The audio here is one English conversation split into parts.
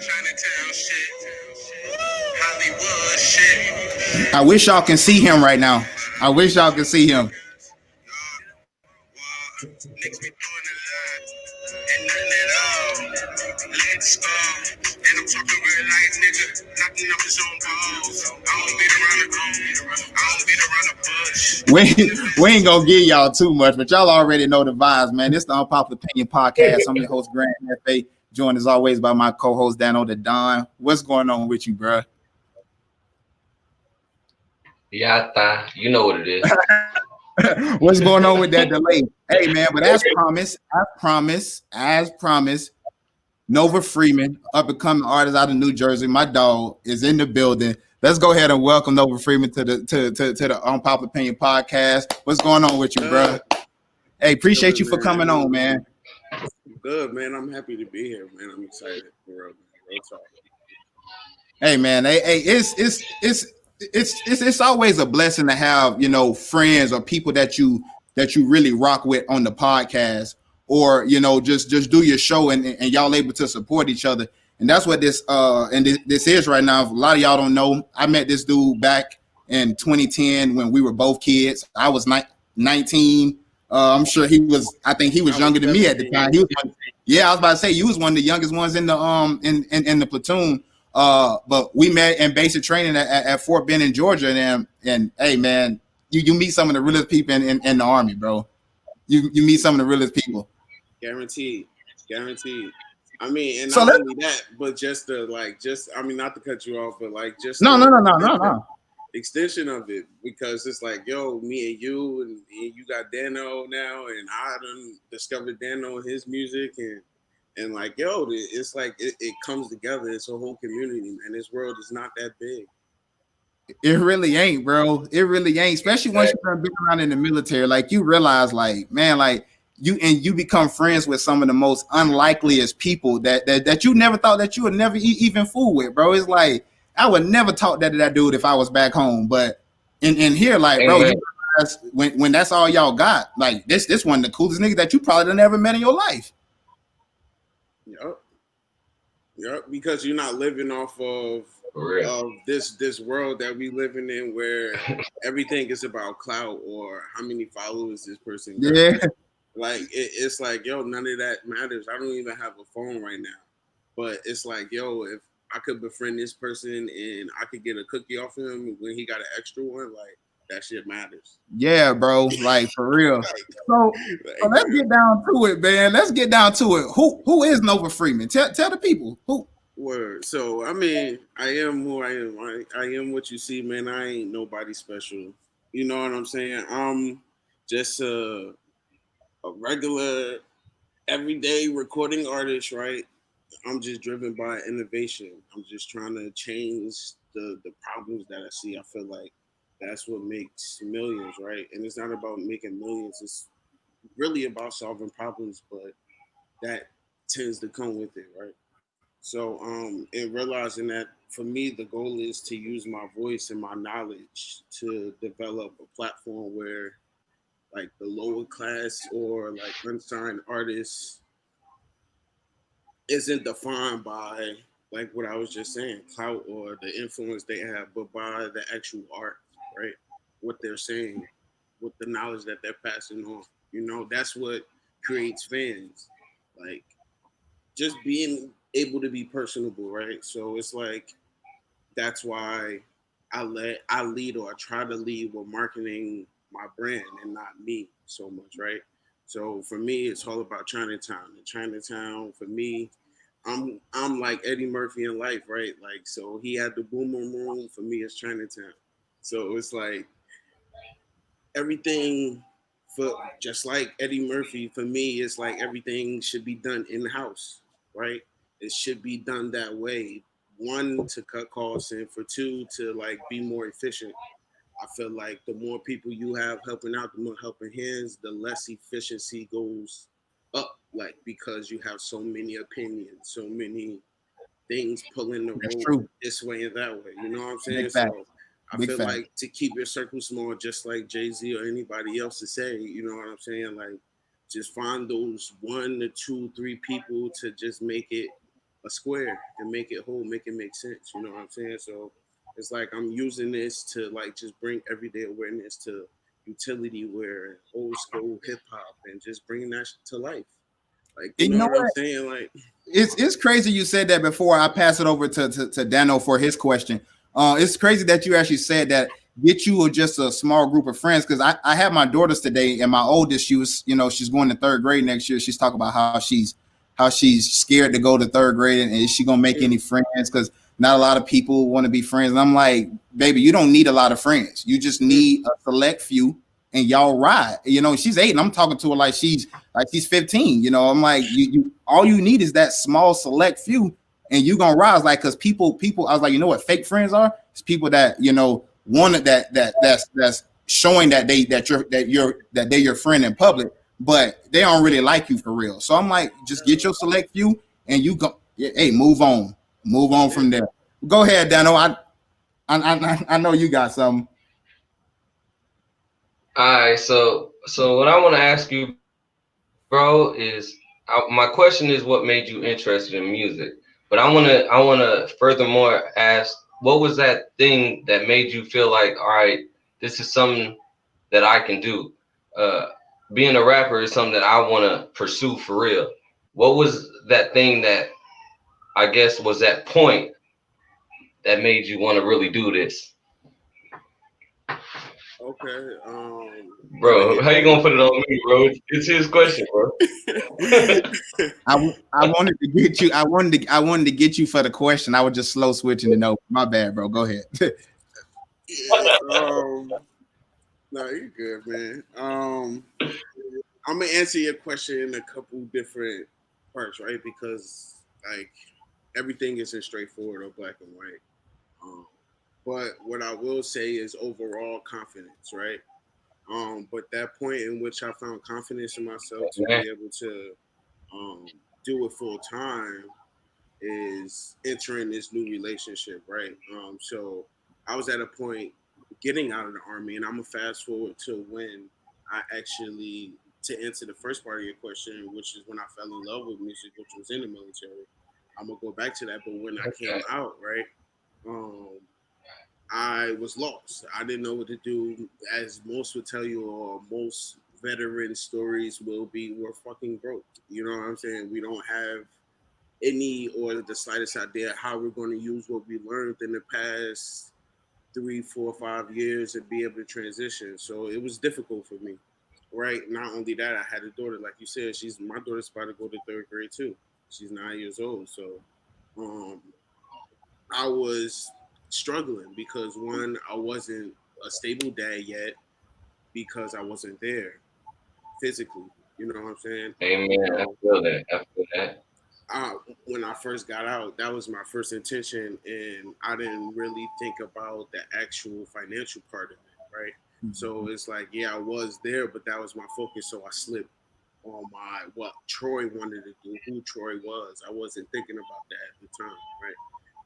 Chinatown shit. Hollywood shit. I wish y'all can see him right now. I wish y'all can see him. Niggas be doing a lot and nothing at all. Let's go. And I'm talking real life, nigga. Knocking up his own balls. I don't beat around the I don't beat around the bush. We ain't gonna give y'all too much, but y'all already know the vibes, man. It's the Unpopular Opinion Podcast. I'm your host, Grant F.A., joined as always by my co-host, Dano the Don. What's going on with you, bro? Yata, you know what it is. What's going on with that delay? Hey, man, but as promised, Nova Freeman, up and coming artist out of New Jersey, my dog, is in the building. Let's go ahead and welcome Nova Freeman to the Unpopular Opinion Podcast. What's going on with you, bro? Hey, appreciate you for coming on, man. Good, man. I'm happy to be here, man. I'm excited for real talk. Hey, man. Hey, it's always a blessing to have, you know, friends or people that you really rock with on the podcast, or, you know, just do your show and y'all able to support each other. And that's what this is right now. A lot of y'all don't know. I met this dude back in 2010 when we were both kids. I was 19. I'm sure I think he was younger than me at the time. I was about to say, you was one of the youngest ones in the in the platoon. But we met in basic training at Fort Benning in Georgia, and hey, man, you meet some of the realest people in the Army, bro. You meet some of the realest people. Guaranteed. I mean, and not only that, but just I mean, not to cut you off, but like just no. Extension of it, because it's like, yo, me and you got Dano now, and I done discovered Dano and his music, and like, yo, it's like it comes together. It's a whole community, man. This world is not that big. It really ain't, bro. It really ain't. Especially once you've been around in the military, like you realize, like, man, like you become friends with some of the most unlikeliest people that you never thought that you would never even fool with, bro. It's like I would never talk that to that dude if I was back home, but in here, like, bro, you realize when that's all y'all got, like this one of the coolest niggas that you probably done ever met in your life. Yep, because you're not living off of this world that we living in, where everything is about clout or how many followers this person got. Yeah, like it's like, yo, none of that matters. I don't even have a phone right now, but it's like, yo, if I could befriend this person and I could get a cookie off of him when he got an extra one, like that shit matters. Yeah, bro, like for real. So let's get down to it, man. Let's get down to it. Who is Nova Freeman? Tell the people who. Word. So I mean, I am who I am. I am what you see, man. I ain't nobody special. You know what I'm saying? I'm just a regular, everyday recording artist, right? I'm just driven by innovation. I'm just trying to change the problems that I see. I feel like that's what makes millions, right? And it's not about making millions. It's really about solving problems, but that tends to come with it, right? So, and realizing that for me, the goal is to use my voice and my knowledge to develop a platform where, like, the lower class or like unsigned artists isn't defined by like what I was just saying, clout or the influence they have, but by the actual art, right? What they're saying, with the knowledge that they're passing on. You know, that's what creates fans. Like, just being able to be personable, right? So it's like that's why I lead, or I try to lead with marketing my brand and not me so much, right? So for me, it's all about Chinatown. And Chinatown, for me, I'm like Eddie Murphy in life, right? Like, so he had the boom boom room. For me, it's Chinatown. So it's like everything, for just like Eddie Murphy, for me, it's like everything should be done in house, right? It should be done that way. One, to cut costs, and for two, to like be more efficient. I feel like the more people you have helping out, the more helping hands, the less efficiency goes up. Like, because you have so many opinions, so many things pulling the That's rope true. this way and that way. You know what I'm saying? Big fact. So I Big feel fact. like to keep your circle small, just like Jay-Z or anybody else to say, you know what I'm saying? Like, just find those 1 to 2, 3 people to just make it a square and make it whole, make it make sense. You know what I'm saying? So it's like I'm using this to like just bring everyday awareness to utility wear, old school hip hop, and just bringing that to life. Like, you And you know know what I'm what? saying? Like, It's crazy you said that before I pass it over to Dano for his question. It's crazy that you actually said that get you just a small group of friends because I had my daughters today and my oldest she was she's going to third grade next year. She's talking about how she's scared to go to third grade and is she gonna make yeah, any friends because not a lot of people want to be friends. And I'm like, baby, you don't need a lot of friends. You just mm, need a select few and y'all ride. She's 8 and I'm talking to her like she's 15. I'm like, you all you need is that small select few, and you gonna rise. Like, cause people, I was like, you know what fake friends are? It's people that one that's showing that they're your friend in public, but they don't really like you for real. So I'm like, just get your select few, and you go. Hey, move on yeah. from there. Go ahead, Dano. I know you got something. All right, so what I want to ask you, bro, is my question is what made you interested in music, but I want to furthermore ask what was that thing that made you feel like, all right, this is something that I can do. Uh, Being a rapper is something that I want to pursue for real. What was that thing that I guess was that point that made you want to really do this, Okay. I'm gonna bro? hit How you that. gonna put it on me, bro? It's his question, bro. I wanted to get you. I wanted to get you for the question. I was just slow switching the note. My bad, bro. Go ahead. Yeah. No, you're good, man. I'm gonna answer your question in a couple different parts, right? Because like everything isn't straightforward or black and white. Um, but what I will say is overall confidence, right? But that point in which I found confidence in myself to Man, be able to um, do it full time is entering this new relationship, right? So I was at a point getting out of the army, and I'm gonna fast forward to when I actually to answer the first part of your question, which is when I fell in love with music, which was in the military. I'm gonna go back to that, but when I came okay. out, right, um, I was lost. I didn't know what to do, as most would tell you, or most veteran stories will be. We're fucking broke. You know what I'm saying? We don't have any or the slightest idea how we're going to use what we learned in the past 3, 4, 5 years and be able to transition. So it was difficult for me, right? Not only that, I had a daughter, like you said, she's my daughter's about to go to third grade too. She's 9 years old, so um, I was struggling because one, I wasn't a stable dad yet because I wasn't there physically. You know what I'm saying? Amen. I So feel that. I feel that. I, when I first got out, that was my first intention, and I didn't really think about the actual financial part of it, right? So it's like, yeah, I was there, but that was my focus. So I slipped on my what Troy wanted to do, who Troy was. I wasn't thinking about that at the time, right?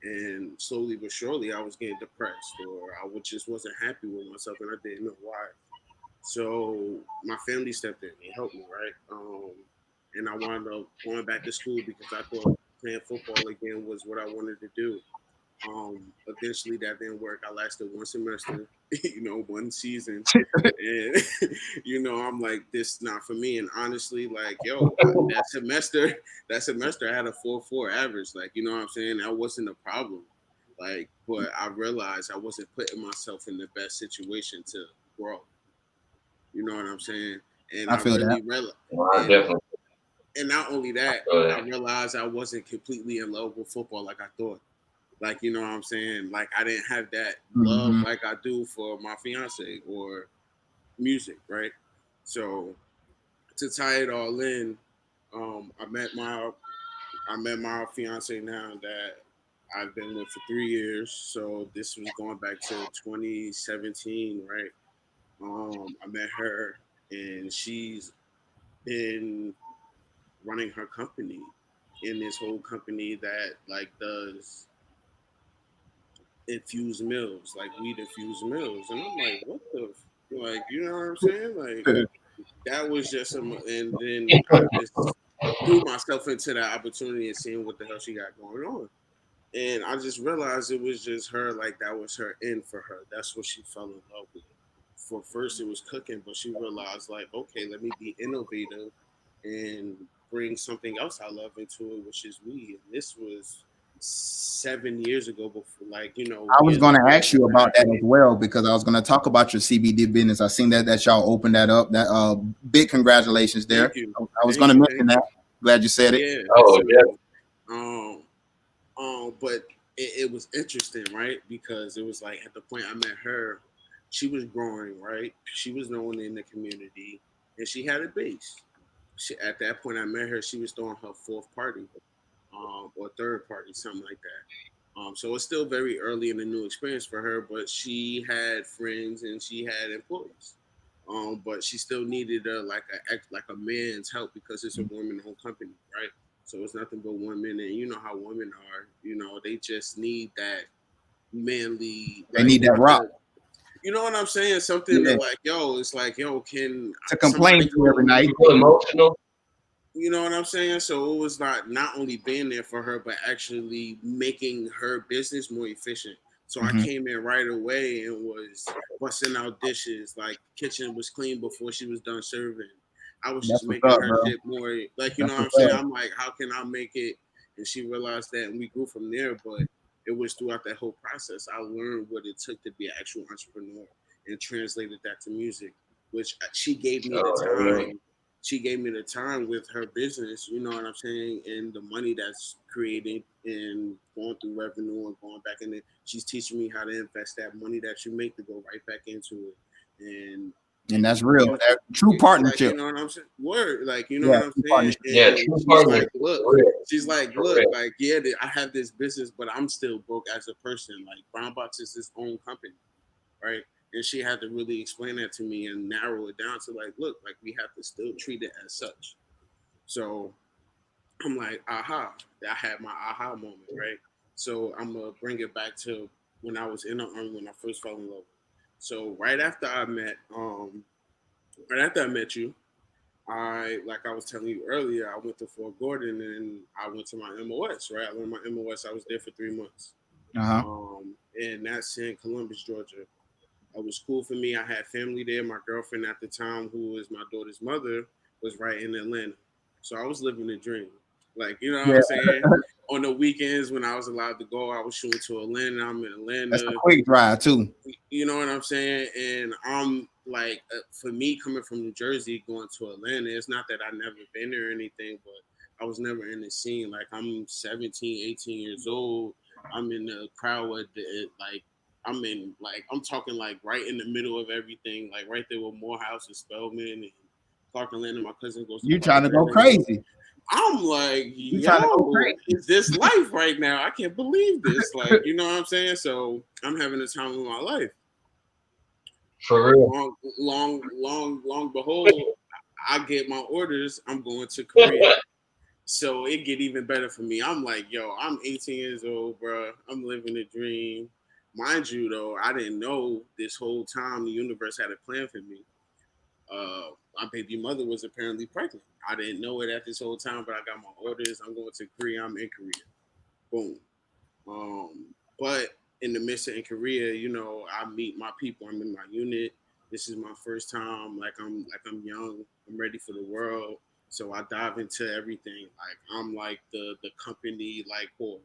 And slowly but surely, I was getting depressed, or just wasn't happy with myself, and I didn't know why. So my family stepped in. They helped me, right? And I wound up going back to school because I thought playing football again was what I wanted to do. Eventually, that didn't work. I lasted one semester, one season, and I'm like, this not for me. And honestly, like, that semester, I had a 4.4 average. Like, you know what I'm saying? That wasn't a problem. Like, but I realized I wasn't putting myself in the best situation to grow. You know what I'm saying? And I I feel that. really realized, No, I and definitely and not only I that, feel I that. realized I wasn't completely in love with football like I thought. Like, you know what I'm saying? Like, I didn't have that love Mm-hmm. like I do for my fiance or music, right? So to tie it all in, I met my fiance now that I've been with for 3 years. So this was going back to 2017, right? I met her, and she's been running her company in this whole company that like does infused mills, like weed infused mills, and I'm like, what the, like, you know what I'm saying? Like that was just some, and then I just threw myself into that opportunity and seeing what the hell she got going on. And I just realized it was just her, like that was her end for her. That's what she fell in love with. For first, it was cooking, but she realized, like, okay, let me be innovative and bring something else I love into it, which is weed. And this was 7 years ago, before, like, I was years going to before ask you all that. about that as well because I was going to talk about your CBD business. I seen that y'all opened that up. That big congratulations Thank there. you, I was going to mention thank that. you. Glad you said it. Yeah. Oh yeah. So, um, but it was interesting, right? Because it was like at the point I met her, she was growing, right? She was known in the community, and she had a base. At that point I met her, she was throwing her fourth party, or third party, something like that. So it's still very early in the new experience for her, but she had friends and she had employees. But she still needed like a man's help because it's a woman-owned company, right? So it's nothing but women, and you know how women are. They just need that manly, They like need that not rock. the, you know what I'm saying? Something Yeah. that like, yo, it's like, yo, can To somebody complain to every go? night. People emotional. You know what I'm saying? So it was not only being there for her, but actually making her business more efficient. So I Mm-hmm. came in right away and was busting out dishes. Like kitchen was clean before she was done serving. I was That's just what's making up, her bro. shit more like, you know That's what I'm what's saying? up. I'm like, how can I make it? And she realized that, and we grew from there. But it was throughout that whole process I learned what it took to be an actual entrepreneur and translated that to music, which she gave me the Oh, time. She gave me the time with her business, you know what I'm saying, and the money that's created and going through revenue and going back in it. She's teaching me how to invest that money that you make to go right back into it And and that's real. use That true like, you partnership. know what I'm saying? Word, like, you know Yeah, what I'm true saying? partnership. yeah. And True partnership. For real. she's like, For look, real. like, yeah, I have this business, but I'm still broke as a person. Like, Brown Box is his own company, right? And she had to really explain that to me and narrow it down to like, look, like we have to still treat it as such. So I'm like, aha, I had my aha moment, right? So I'm gonna bring it back to when I was in the army when I first fell in love. So right after I met you, like I was telling you earlier, I went to Fort Gordon and I went to my MOS, right? I learned my MOS. I was there for 3 months. Uh-huh. And that's in Columbus, Georgia. It was cool for me. I had family there. My girlfriend at the time, who was my daughter's mother, was right in Atlanta. So I was living the dream. Like, you know what Yeah, I'm saying? On the weekends when I was allowed to go, I was shooting to Atlanta. I'm in that's a Atlanta. quick drive too. You know what I'm saying? And I'm like, for me coming from New Jersey going to Atlanta, it's not that I've never been there or anything, but I was never in the scene. Like, I'm 17, 18 years old. I'm in the crowd with like, I'm talking like right in the middle of everything, like right there with Morehouse and Spelman and Clark Atlanta. My cousin goes to You Clark trying to go Atlanta. crazy. I'm like, You trying to go yo, crazy. is this life right now? I can't believe this. Like, you know what I'm saying? So I'm having the time of my life. For real. Long behold, I get my orders. I'm going to Korea. So it get even better for me. I'm like, yo, I'm 18 years old, bro. I'm living the dream. Mind you, though, I didn't know this whole time the universe had a plan for me. My baby mother was apparently pregnant. I didn't know it at this whole time, but I got my orders. I'm going to Korea. I'm in Korea. Boom. But in the midst of in Korea, I meet my people. I'm in my unit. This is my first time. Like I'm young. I'm ready for the world. So I dive into everything. Like I'm like the company like whore.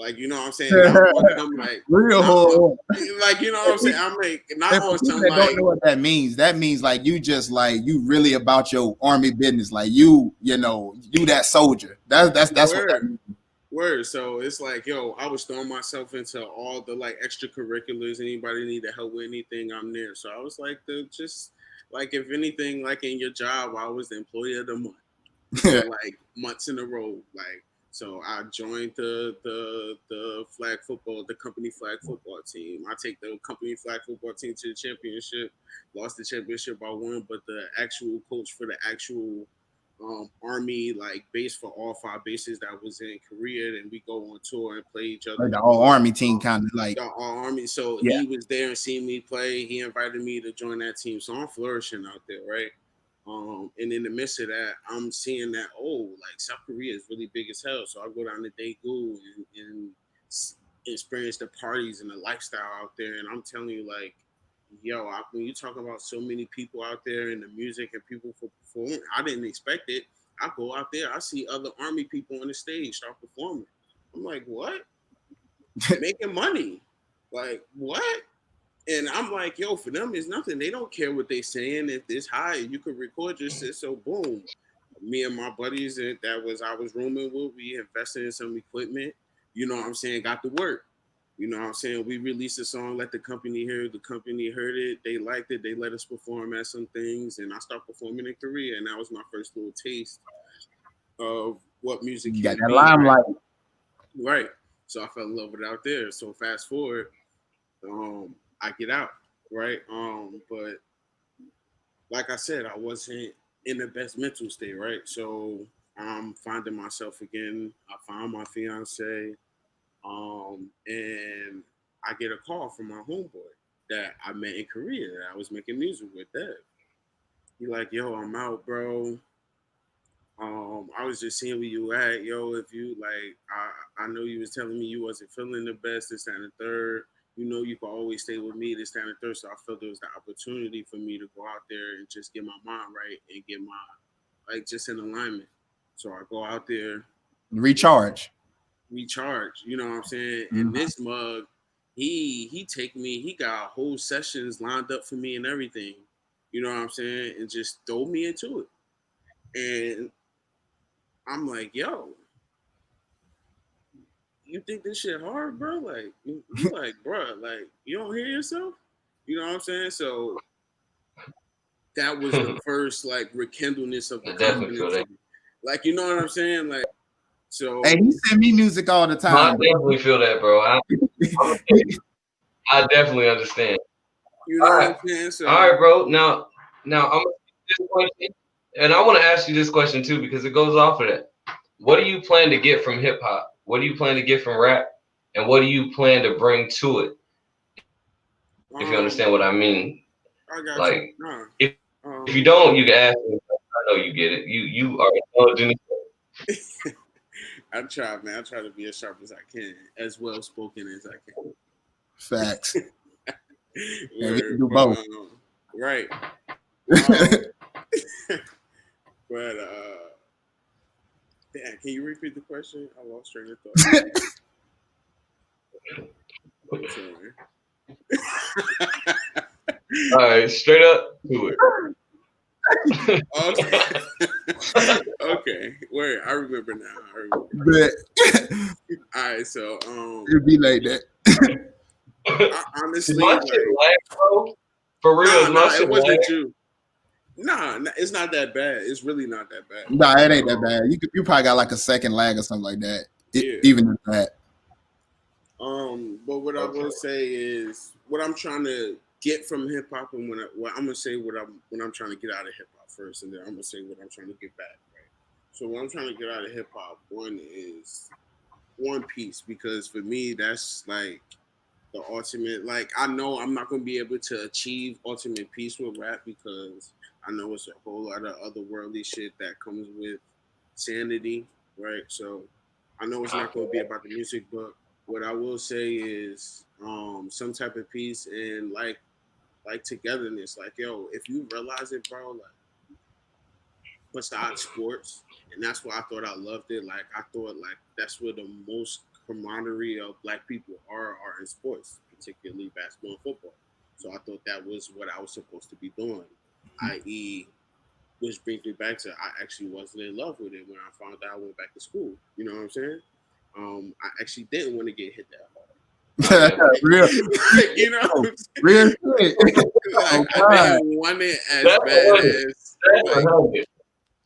Like, you know what I'm saying? Not on some like Real not on hard. like, you know what I'm saying? I'm like not And for on people some that don't like know what that means like you just like you really about your army business. Like you that soldier. That's what that word. means. Word. So it's like, yo, I was throwing myself into all the like extracurriculars. Anybody need to help with anything, I'm there. So I was like the just like if anything, like in your job, I was the employee of the month for like months in a row. Like so I joined the flag football, the company flag football team. I take the company flag football team to the championship, lost the championship by one, but the actual coach for the actual army like base for all five bases that was in Korea, and we go on tour and play each Like other. the whole army team Um, kind of like the army, so yeah. he was there and seen me play. He invited me to join that team, so I'm flourishing out there, right? And in the midst of that, I'm seeing that, oh, like South Korea is really big as hell. So I go down to Daegu and experience the parties and the lifestyle out there. And I'm telling you, like, yo, when you talk about so many people out there and the music and people for performing, I didn't expect it. I go out there, I see other army people on the stage start performing. I'm like, what? Making money. Like, what? And I'm like, yo, for them, it's nothing. They don't care what they saying. If it's high, you can record your shit. So boom. Me and my buddies I was rooming with, we invested in some equipment. You know what I'm saying? Got to work. You know what I'm saying? We released a song, let the company hear it. The company heard it. They liked it. They let us perform at some things. And I started performing in Korea. And that was my first little taste of what music You got can that be. limelight. Right. So I fell in love with it out there. So fast forward, I get out, right? But like I said, I wasn't in the best mental state, right? So I'm finding myself again. I found my fiance, and I get a call from my homeboy that I met in Korea that I was making music with. Dev. He like, yo, I'm out, bro. I was just seeing where you at, yo. If you like, I know you was telling me you wasn't feeling the best, this, that, and the third. You know, you can always stay with me, this, that, and the third. So I felt there was the opportunity for me to go out there and just get my mind right and get my like just in alignment. So I go out there, Recharge. recharge. You know what I'm saying? And Mhm. this mug, he take me. He got whole sessions lined up for me and everything. You know what I'm saying? And just throw me into it. And I'm like, yo, you think this shit hard, bro? Like, you like, bro, like, you don't hear yourself? You know what I'm saying? So that was the I first like rekindleness of the definitely feel confidence. that. Like, you know what I'm saying? Like, Hey, he so send me music all the No, I time, bro. definitely feel that, bro. I definitely understand. you All know what right, I'm saying? all So right, bro. Now I'm gonna ask you this question, and I want to ask you this question too because it goes off of that. What do you plan to get from hip hop? What do you plan to get from rap? And what do you plan to bring to it? If you understand um what I mean. I got you. Like, Nah. if you Um don't, you can ask me. I know you get it. You are intelligent. I try, man. I try to be as sharp as I can, as well spoken as I Facts. can. And we can Word, do but both. right. Um but damn, can you repeat the question? I lost train of thought. Sorry. All right, straight up to it. Okay. Okay. Wait, I remember now. I remember. But All right, so it'd be like that. Is honestly, my shit like, lag, bro? For real, is my nah, it shit lag? wasn't you. Nah, it's not that bad. It's really not that bad. Nah, it But ain't that bad. You probably got like a second lag or something like that. yeah. Even if that. But what I Okay. will say is what I'm trying to get from hip hop, and what I'm gonna say what I'm trying to get out of hip hop first, and then I'm gonna say what I'm trying to get back. Right. So what I'm trying to get out of hip hop, one is One Piece, because for me that's like the ultimate. Like I know I'm not gonna be able to achieve ultimate peace with rap because I know it's a whole lot of otherworldly shit that comes with sanity, right? So I know it's I not feel gonna be about the music, but what I will say is some type of peace and like togetherness. Like yo, if you realize it, bro, like besides sports, and that's why I thought I loved it. Like I thought like that's where the most camaraderie of black people are in sports, particularly basketball and football. So I thought that was what I was supposed to be doing, i.e., which brings me back to I actually wasn't in love with it when I found out I went back to school. You know what I'm saying? I actually didn't want to get hit that hard. yeah. Real, Like, you know what I'm real saying? shit. Like Oh I God. didn't want it as That's bad 100. as That's like 100.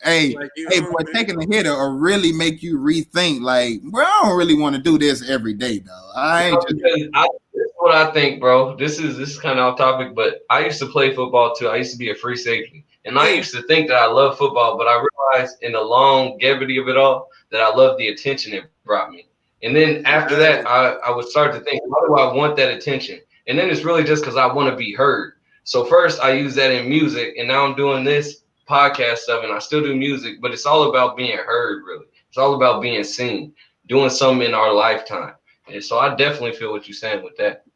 Hey, you hey, know boy, what I'm saying? taking a hit will really make you rethink. Like, bro, I don't really want to do this every day, though. I ain't just. Because this is what I think, bro. This is kind of off topic, but I used to play football too. I used to be a free safety, and I Mm, used to think that I love football, but I realized in the longevity of it all that I love the attention it brought me. And then after that, exactly. I would start to think, why do I want that attention? And then it's really just because I want to be heard. So first I use that in music, and now I'm doing this. podcast stuff and I still do music, but it's all about being heard, really. It's all about being seen, doing something in our lifetime. And so I definitely feel what you're saying with that. I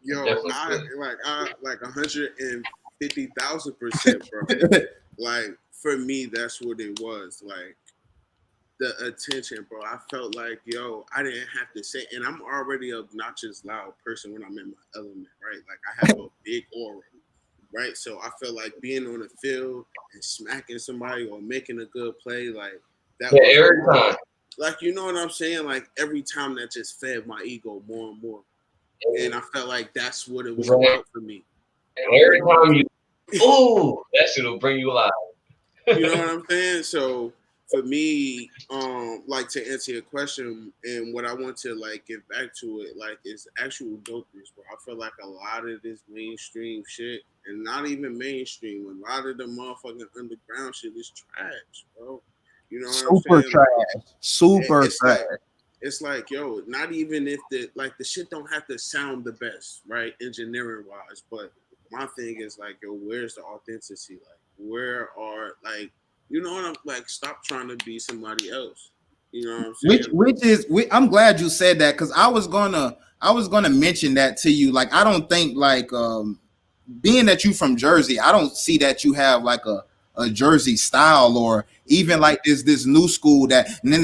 Yo, definitely feel it. I like 150,000%, bro. Like for me, that's what it was. Like the attention, bro. I felt like, yo, I didn't have to say, and I'm already a obnoxious, loud person when I'm in my element, right? Like I have a big aura, right? So I feel like being on the field and smacking somebody or making a good play, like that Yeah, was every time. like, you know what I'm saying? Like every time that just fed my ego more and more. And I felt like that's what it was Right. about for me. And every time you, ooh, that shit will bring you alive. You know what I'm saying? So for me, like to answer your question and what I want to like get back to it, like is actual dopeness, bro. I feel like a lot of this mainstream shit, and not even mainstream, a lot of the motherfucking underground shit is trash, bro. You know what I'm Super saying? Like trash. Super it's trash. like it's like, yo, not even if the shit don't have to sound the best, right? Engineering wise. But my thing is like, yo, where's the authenticity? Like, where are like, you know what I'm like, stop trying to be somebody else. You know what I'm saying? I'm glad you said that because I was gonna mention that to you. Like I don't think like being that you from Jersey, I don't see that you have like a Jersey style or even like this new school that No,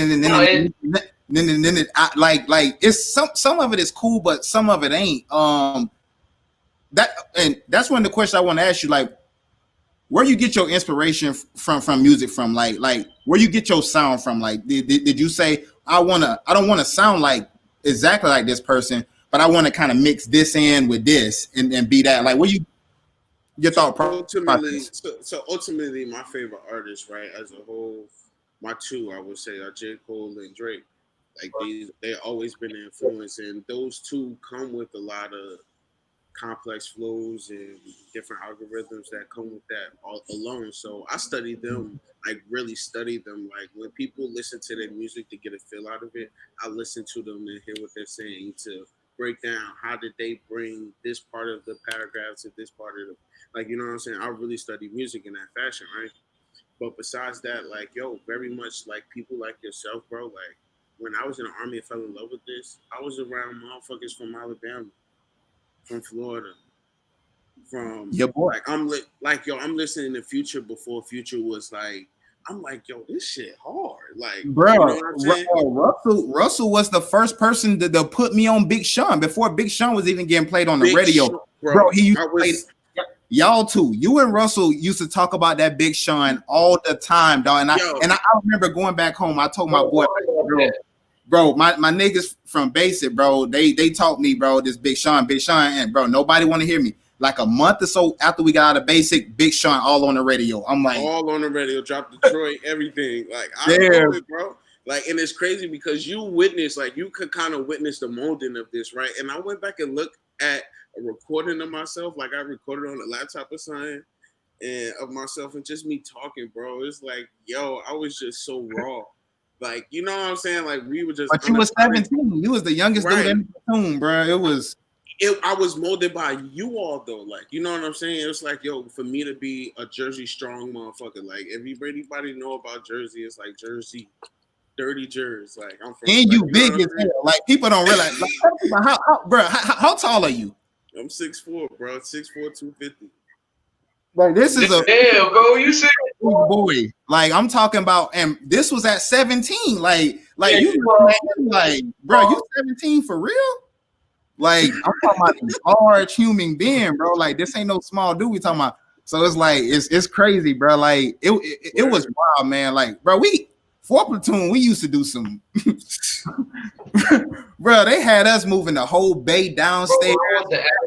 like it's some of it is cool, but some of it ain't. That and that's one of the questions I want to ask you. Like, where you get your inspiration from music from? Like where you get your sound from? Like, did you say I don't want to sound like exactly like this person, but I want to kind of mix this in with this and be that? Like, where you your So thought ultimately, process? so ultimately, my favorite artists, right, as a whole, my two, I would say, are J. Cole and Drake. Like they always been an influence, and those two come with a lot of complex flows and different algorithms that come with that all alone. So I study them, like really study them. Like when people listen to their music to get a feel out of it, I listen to them and hear what they're saying to break down how did they bring this part of the paragraph to this part of the like, you know what I'm saying? I really study music in that fashion, right? But besides that, like, yo, very much like people like yourself, bro. Like when I was in the army and fell in love with this, I was around motherfuckers from Alabama, from Florida, from Your boy. like like yo, I'm listening to Future before Future was like, I'm like, yo, this shit hard. Like, you know Bro, what I'm saying? Russell was the first person to put me on Big Sean before Big Sean was even getting played on the Big radio. Sean, Bro, bro. he used I to play was y'all too. You and Russell used to talk about that Big Sean all the time, dog. yo, I remember going back home. I told my don't boy, worry about that. bro, my niggas from Basic, bro, they taught me, bro, this Big Sean, and bro, nobody want to hear me. Like a month or so after we got out of Basic, Big Sean all on the radio. I'm like, all on the radio, drop Detroit, everything. Like I yeah, know it, bro. Like, and it's crazy because you witnessed, like, you could kind of witness the molding of this, right? And I went back and looked at a recording of myself, like I recorded on a laptop or something, and of myself and just me talking, bro. It's like, yo, I was just so raw. Like, you know what I'm saying? Like, we were just but you was 17. You was the youngest dude right. in the platoon, bro. It was. I was molded by you all though, like, you know what I'm saying? It's like, yo, for me to be a Jersey strong motherfucker, like everybody know about Jersey. It's like Jersey, dirty Jersey. Like I'm from, And like, you you know big what I'm as saying? hell. Like people don't realize. Like, bro, how tall are you? I'm 6'4", bro, 6'4", 250. Like this is a Damn, bro, you said big boy. Like I'm talking about, and this was at 17. Like yeah, you you looking at him like, bro, you 17 for real? Like I'm talking about a large human being, bro. Like this ain't no small dude we talking about. So it's like it's crazy, bro. Like it was wild, man. Like, bro, we 4th platoon, we used to do some bro, they had us moving the whole bay downstairs.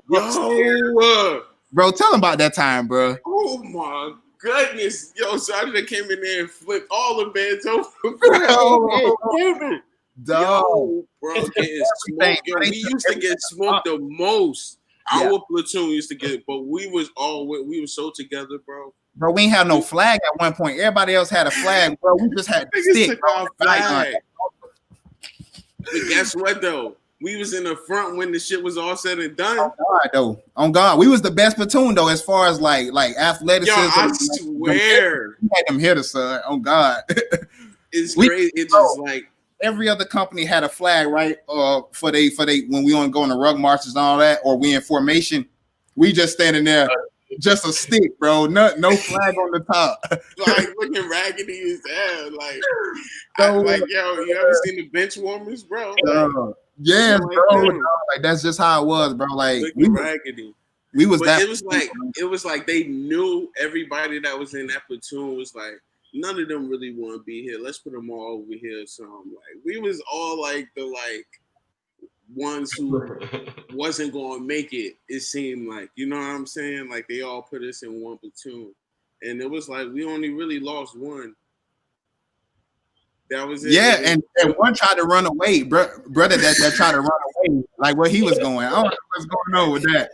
Yo, Bro, tell them about that time, bro. oh my goodness, yo, so I just came in there and flipped all the beds over, bro. Dog. Yo, bro, getting smoked. Yo, we used to get smoked the most. Yeah. Our platoon used to get, but we were so together, bro. Bro, we ain't have no flag at one point. Everybody else had a flag, bro. We just had the Niggas stick. took our flag. But guess what though? we was in the front when the shit was all said and done. On God, though. On God, we was the best platoon though, as far as like athleticism. Yo, I swear, we had them hitters, son. On God, it's crazy. It's just like every other company had a flag, right? For they when we on going to rug marches and all that, or we in formation, we just standing there, just a stick, bro. No flag on the top. Like looking raggedy as hell. Like yo, you ever seen the bench warmers, bro? Yes, bro. Like that's just how it was, bro. Like raggedy. We was but that. It was like they knew everybody that was in that platoon was like none of them really want to be here. Let's put them all over here. So like we was all like the ones who wasn't gonna make it. It seemed like, you know what I'm saying? Like they all put us in one platoon, and it was like we only really lost one. That was it. Yeah, and one tried to run away, brother. That tried to run away, like where he was going. I don't know what's going on with that.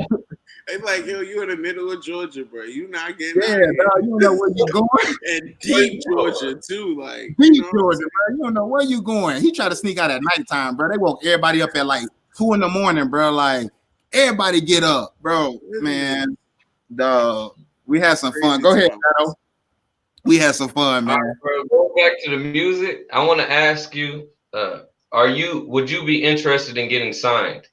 They like, yo, you in the middle of Georgia, bro. You not getting out here. Bro, you don't know where you going. And deep Georgia too, like deep Georgia, bro. You don't know where you going. He tried to sneak out at nighttime, bro. They woke everybody up at like 2 a.m, bro. Like everybody get up, bro. Man, dog. We had some fun. Go ahead, Shadow. We had some fun, man. Right, bro, going back to the music, I want to ask you, would you be interested in getting signed?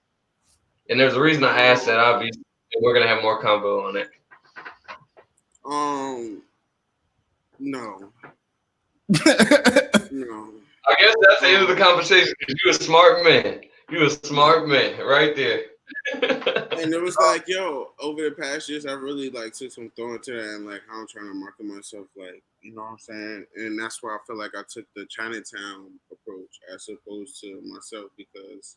And there's a reason I asked that, obviously. We're gonna have more convo on it. No. No. I guess that's the end of the conversation. You a smart man. You a smart man right there. And it was like, yo, over the past years, I really like took some thought into that and like how I'm trying to market myself, like, you know what I'm saying? And that's why I feel like I took the Chinatown approach as opposed to myself, because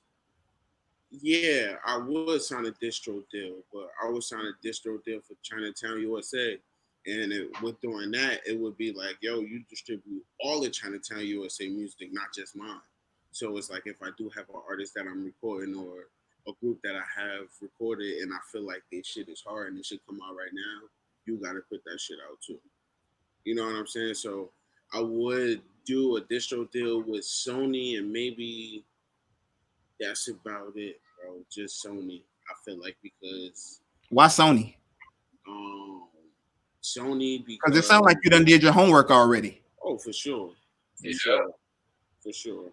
yeah, I would sign a distro deal, but I would sign a distro deal for Chinatown USA. And with doing that, it would be like, yo, you distribute all of Chinatown USA music, not just mine. So it's like if I do have an artist that I'm recording or a group that I have recorded and I feel like their shit is hard and it should come out right now, you got to put that shit out too. You know what I'm saying? So I would do a distro deal with Sony, and maybe that's about it, bro. Just Sony. I feel like, because why Sony? Sony because it sounds like you done did your homework already. Oh, for sure. For sure.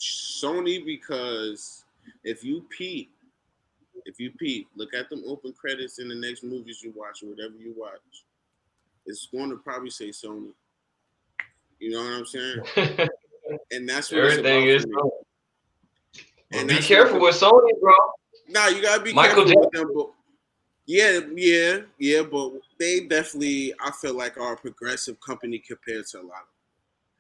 Sony, because if you peep, look at them open credits in the next movies you watch or whatever you watch, it's going to probably say Sony. You know what I'm saying? And that's what everything is. And be careful with Sony, bro. Nah, you gotta be careful with them. But yeah, but they definitely, I feel like, are a progressive company compared to a lot of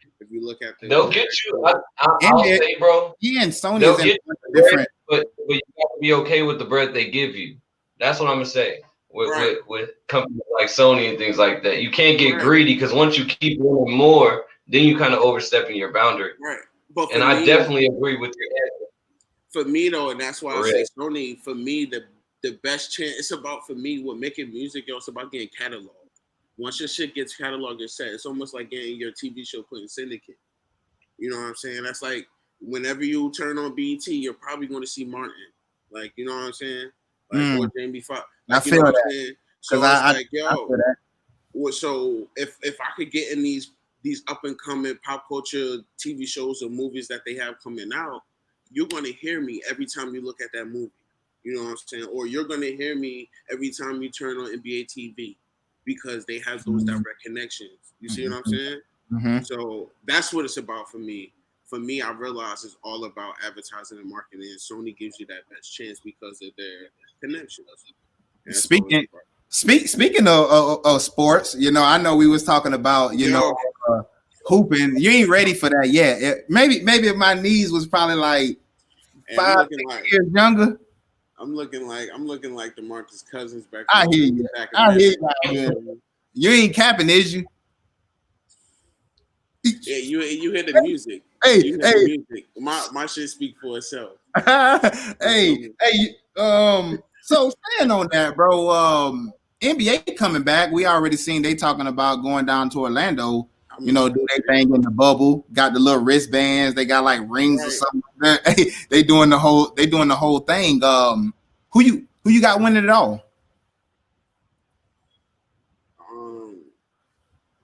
them. If you look at them, they'll get you. I'll say, bro. Yeah, and Sony is different, but you have to be okay with the bread they give you. That's what I'm gonna say. With companies like Sony and things like that, you can't get greedy, because once you keep wanting more, then you kind of overstepping your boundary. Right. But and I definitely agree with your answer. For me though, and that's why I say Sony. For me, the best chance. It's about, for me, with making music, yo, it's about getting cataloged. Once your shit gets cataloged and set, it's almost like getting your TV show put in syndicate. You know what I'm saying? That's like whenever you turn on BET, you're probably going to see Martin. Like, you know what I'm saying? Like or Jamie Foxx. Like, I feel that. So it's like, yo. So if I could get in these up and coming pop culture TV shows or movies that they have coming out, you're going to hear me every time you look at that movie. You know what I'm saying? Or you're going to hear me every time you turn on NBA TV, because they have those direct connections. You see what I'm saying? Mm-hmm. So that's what it's about for me. For me, I realize it's all about advertising and marketing, and Sony gives you that best chance because of their connections. Speaking of sports, you know, I know we was talking about, you know, hooping. You ain't ready for that yet. Maybe if my knees was probably like 5 years younger. I'm looking like DeMarcus Cousins back. I hear you. You ain't capping, is you? Yeah, you hear the music. Hey. Music. My shit speak for itself. hey. So staying on that, bro. NBA coming back. We already seen they talking about going down to Orlando. You know, do their thing in the bubble. Got the little wristbands. They got like rings or something. They doing the whole. They doing the whole thing. Who you got winning it all?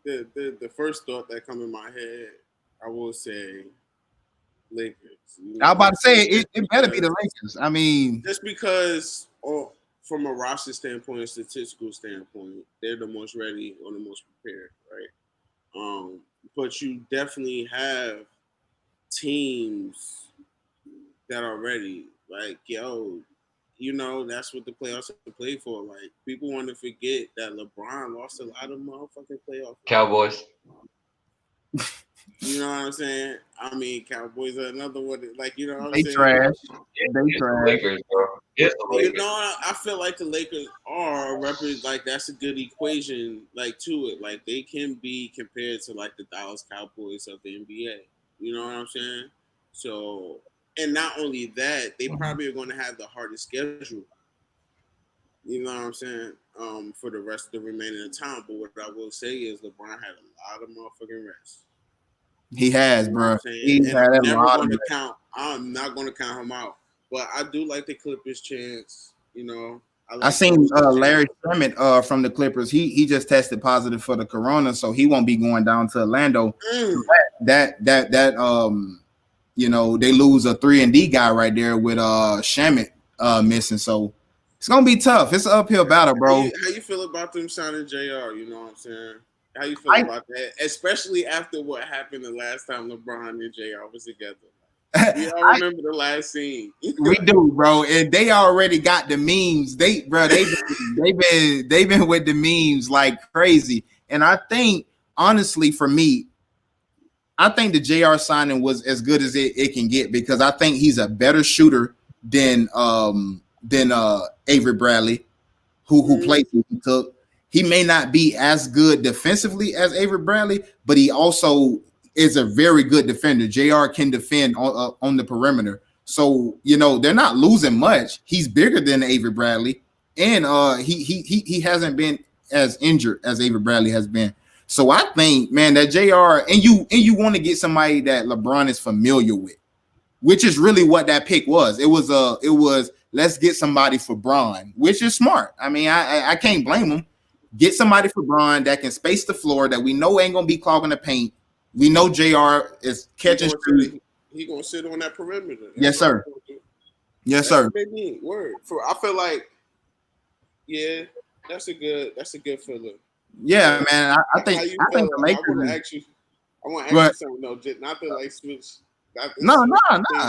The first thought that come in my head, I will say Lakers. I was about to say it better be the Lakers. I mean, just because from a roster standpoint, a statistical standpoint, they're the most ready or the most prepared, right? But you definitely have teams that are ready. Like, you know, that's what the playoffs are played for. Like, people want to forget that LeBron lost a lot of motherfucking playoffs. Cowboys. You know what I'm saying? I mean, Cowboys are another one. Like, you know what I'm they saying? trash. They trash. Lakers, bro. It's the Lakers. You know, I feel like the Lakers are like that's a good equation, like to it. Like they can be compared to like the Dallas Cowboys of the NBA. You know what I'm saying? So, and not only that, they probably are going to have the hardest schedule. You know what I'm saying? For the rest of the remaining of time. But what I will say is LeBron had a lot of motherfucking rest. He has, You know bro. He's had I'm never going to count. I'm not going to count him out. But I do like the Clippers' chance. You know, I seen Larry Sherman from the Clippers. He just tested positive for the corona, so he won't be going down to Orlando. That you know, they lose a 3-and-D guy right there with Shamit missing. So it's gonna be tough. It's an uphill battle, bro. How you feel about them signing JR? You know what I'm saying? How you feel about that? Especially after what happened the last time LeBron and JR was together. We all remember the last scene. We do, bro, and they already got the memes. They've been with the memes like crazy. And I think, honestly, for me, I think the JR signing was as good as it can get because I think he's a better shooter than Avery Bradley, who played he took. He may not be as good defensively as Avery Bradley, but he also is a very good defender. JR can defend on the perimeter. So, you know, they're not losing much. He's bigger than Avery Bradley, and he hasn't been as injured as Avery Bradley has been. So I think, man, that JR and you want to get somebody that LeBron is familiar with, which is really what that pick was. It was let's get somebody for Bron, which is smart. I mean, I can't blame him. Get somebody for Bron that can space the floor that we know ain't gonna be clogging the paint. We know JR is catching. He gonna sit on that perimeter. Yes, sir. Yes, sir. Word. I feel like, yeah, that's a good feeling. Yeah, man. I think the Lakers. I want to ask you something though. Not to like switch. No.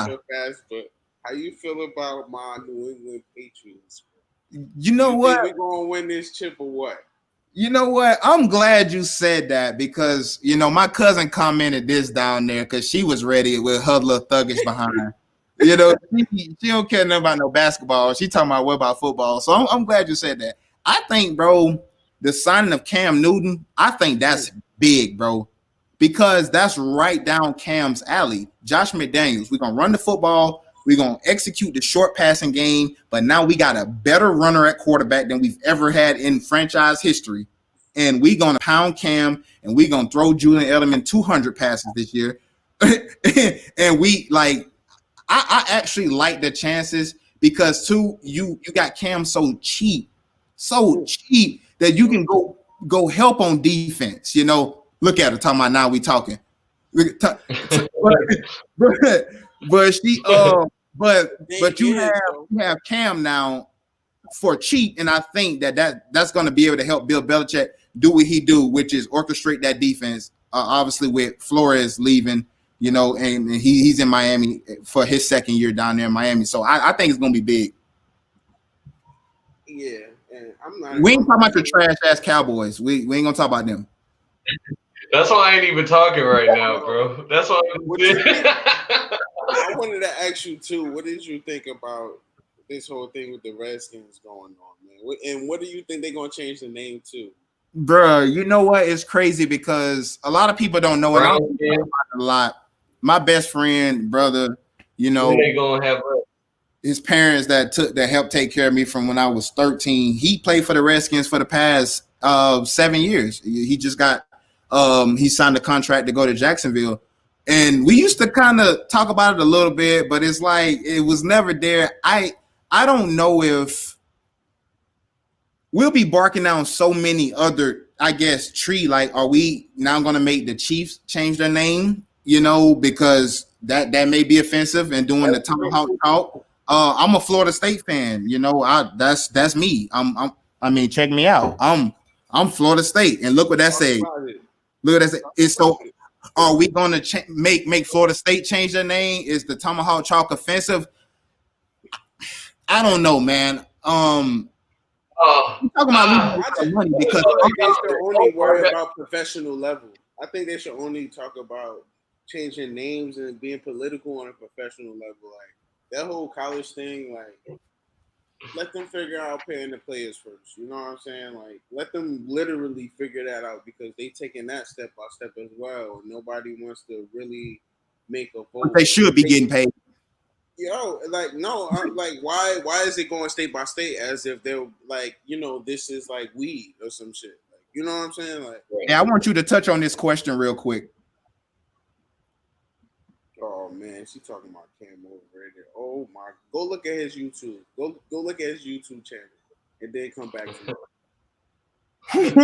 So fast, but how you feel about my New England Patriots? You know what? We gonna win this chip or what? You know what? I'm glad you said that because, you know, my cousin commented this down there because she was ready with her little thuggish behind her. You know, she don't care nothing about no basketball. She talking about what about football. So I'm glad you said that. I think, bro, the signing of Cam Newton, I think that's big, bro, because that's right down Cam's alley. Josh McDaniels, we're going to run the football. We're going to execute the short passing game, but now we got a better runner at quarterback than we've ever had in franchise history. And we're going to pound Cam, and we're going to throw Julian Edelman 200 passes this year. And we, like, I actually like the chances because, too, you got Cam so cheap that you can go help on defense. You know, look at her talking about now we talking. But you have Cam now for cheap, and I think that's going to be able to help Bill Belichick do what he do, which is orchestrate that defense. Obviously, with Flores leaving, you know, and he's in Miami for his second year down there in Miami, so I think it's going to be big. Yeah, and I'm not. We ain't talking about the trash ass Cowboys. We ain't gonna talk about them. That's why I ain't even talking right now, bro. That's why. I wanted to ask you too. What did you think about this whole thing with the Redskins going on, man? And what do you think they're gonna change the name to? Bro, you know what? It's crazy because a lot of people don't know it. I don't know a lot. My best friend, brother, you know, they gonna have his parents that helped take care of me from when I was 13. He played for the Redskins for the past 7 years. He just got He signed a contract to go to Jacksonville. And we used to kind of talk about it a little bit, but it's like it was never there. I don't know if we'll be barking down so many other, I guess, tree. Like, are we now going to make the Chiefs change their name? Because that may be offensive and doing the tomahawk talk. I'm a Florida State fan. That's me. I mean, check me out. I'm Florida State, and look what that says. Look at that. It's so. Are we going to make Florida State change their name? Is the tomahawk chalk offensive? I don't know, man. I'm talking about money because they should only worry about professional level. I think they should only talk about changing names and being political on a professional level. Like that whole college thing, like let them figure out paying the players first. You know what I'm saying? Like let them literally figure that out because they taking that step by step as well. Nobody wants to really make a vote. But they should be getting paid. Like no, like why is it going state by state as if they're like this is like weed or some shit? Like you know what I'm saying? Like yeah, I want you to touch on this question real quick. Oh man, she talking about Cam overrated. Oh my, go look at his YouTube. Go look at his YouTube channel and then come back to me. He's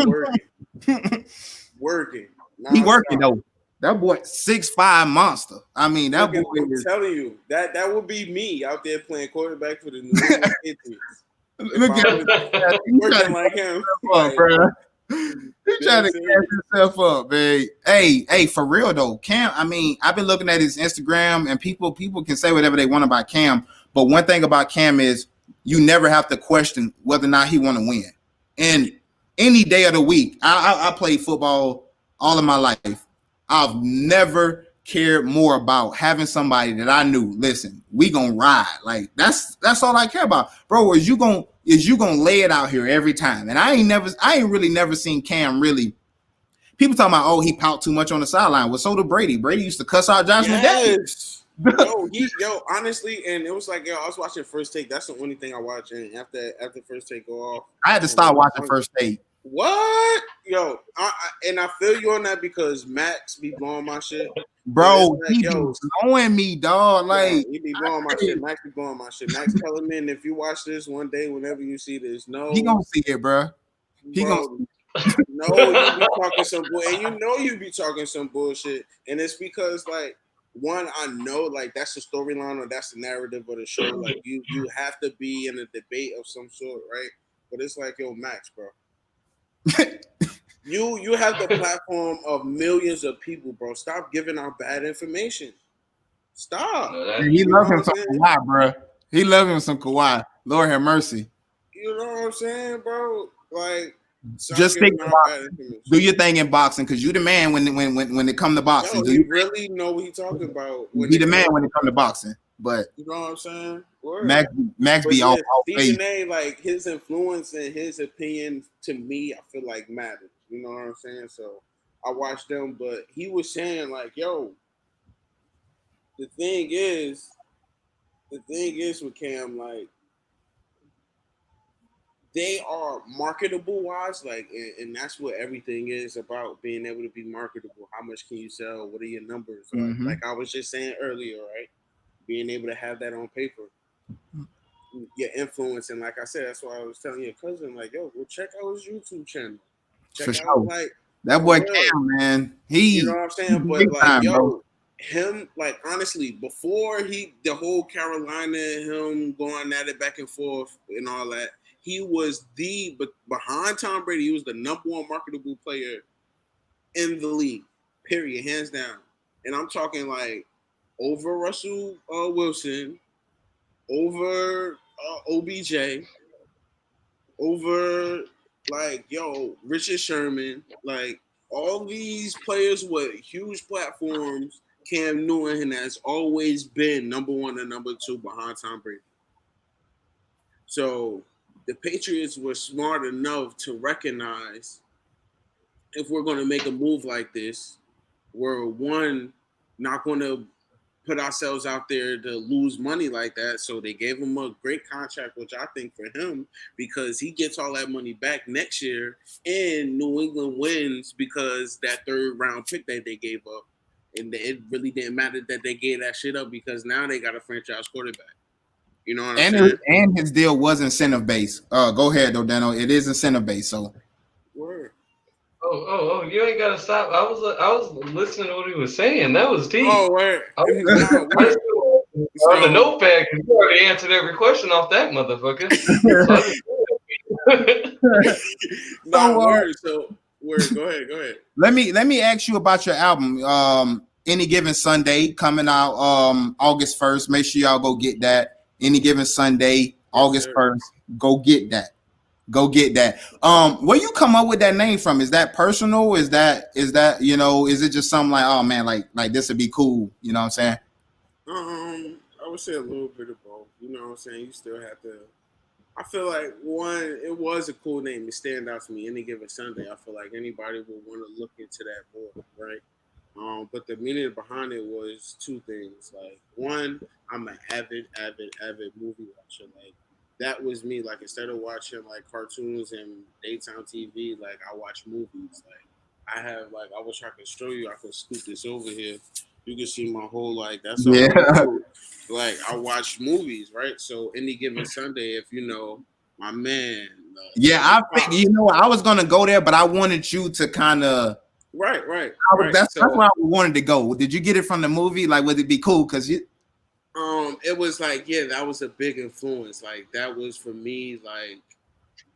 working. He working though. That boy 6'5" monster. I mean, that boy is telling you that would be me out there playing quarterback for the New England Patriots. Look at him working like him, bro. He's trying to catch himself up, babe. Hey, for real though, Cam. I mean, I've been looking at his Instagram, and people can say whatever they want about Cam, but one thing about Cam is you never have to question whether or not he want to win. And any day of the week, I played football all of my life. I've never cared more about having somebody that I knew. Listen, we gonna ride. Like that's all I care about, bro. Is you gonna lay it out here every time? And I ain't really never seen Cam really. People talking about, oh, he pout too much on the sideline. Well, so did Brady. Brady used to cuss out Josh McDaniels. Honestly, and it was like, I was watching First Take. That's the only thing I watch. And after First Take go off, I had to stop watching First Take. What? And I feel you on that because Max be blowing my shit. Bro, he be blowing me, dog. Like he be blowing my shit. Max be blowing my shit. Max telling me, if you watch this one day, whenever you see this, he gonna see it, bro. He gonna. No, you be talking some bullshit, and you be talking some bullshit, and it's because like one, I know like that's the storyline or that's the narrative of the show. Like you have to be in a debate of some sort, right? But it's like, Max, bro. You have the platform of millions of people, bro. Stop giving out bad information. Stop. He loves him some Kawhi, bro. He loves him some Kawhi. Lord have mercy. You know what I'm saying, bro? Like, just stick to boxing. Do your thing in boxing, because you the man when it come to boxing. Do you really know what he's talking about? Be the man when it come to boxing. But you know what I'm saying? Max be all Stephen A, like his influence and his opinion to me, I feel like matters. You know what I'm saying? So I watched them, but he was saying like, the thing is with Cam, like they are marketable wise, like, and that's what everything is about, being able to be marketable. How much can you sell? What are your numbers? Mm-hmm. Like I was just saying earlier, right? Being able to have that on paper, your influence, and like I said, that's why I was telling your cousin, like, go check out his YouTube channel. Check out like that boy Cam, man. You know what I'm saying? But like, him, like honestly, before the whole Carolina, him going at it back and forth and all that, he was but behind Tom Brady, he was the number one marketable player in the league, period, hands down. And I'm talking like over Russell Wilson, over OBJ, over like Richard Sherman, like all these players with huge platforms. Cam Newton has always been number one and number two behind Tom Brady. So the Patriots were smart enough to recognize, if we're going to make a move like this, we're one, not going to put ourselves out there to lose money like that. So they gave him a great contract, which I think for him, because he gets all that money back next year, and New England wins because that third round pick that they gave up. And it really didn't matter that they gave that shit up because now they got a franchise quarterback. You know what I'm saying? And his deal was incentive based. Go ahead though, Dano. It is incentive based. So Word. You ain't gotta stop. I was listening to what he was saying. That was deep. Oh, word. I was Nah, word. on the So, notepad because you already answered every question off that motherfucker. So I nah, so word. So, word. Go ahead. Go ahead. let me ask you about your album. Any Given Sunday coming out August 1st. Make sure y'all go get that. Any Given Sunday, Yes, August sir. 1st. Go get that. Go get that. Where you come up with that name from? Is that personal? Is that is it just something like, oh man, like this would be cool? You know what I'm saying? I would say a little bit of both. You know what I'm saying? You still have to. I feel like one, it was a cool name. It stand out to me. Any Given Sunday, I feel like anybody would want to look into that more, right? But the meaning behind it was two things. Like one, I'm an avid movie watcher. Like that was me. Like instead of watching like cartoons and daytime TV, like I watch movies. Like I wish I could show you. I could scoop this over here. You can see my whole like that's a Yeah. whole like I watch movies, right? So any given Sunday, if you know my man, Yeah, the I think Fox, I was gonna go there, but I wanted you to kind of. right. That's So where I wanted to go. Did you get it from the movie? Like, would it be cool? Because you. it was like yeah, that was a big influence. Like that was for me, like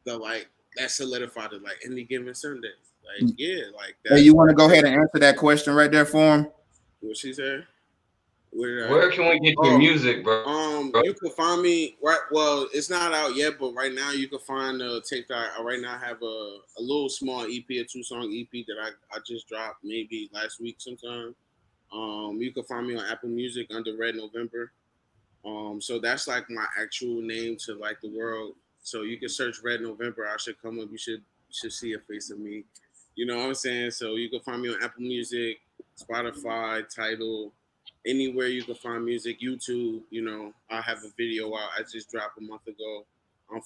that solidified it. Like any given Sunday, like yeah, like Hey, you that's want to go it. ahead and answer that question right there for him? What she said? Where did I? where can we get your Oh, music, bro? you can find me right. Well, it's not out yet, but right now you can find a tape that I right now have a little small EP, a 2-song EP that I just dropped maybe last week sometime. You can find me on Apple Music under Red November. So that's like my actual name to like the world. So you can search Red November. I should come up. You should see a face of me. You know what I'm saying? So you can find me on Apple Music, Spotify, Tidal, anywhere you can find music, YouTube. You know, I have a video out. I just dropped a month ago.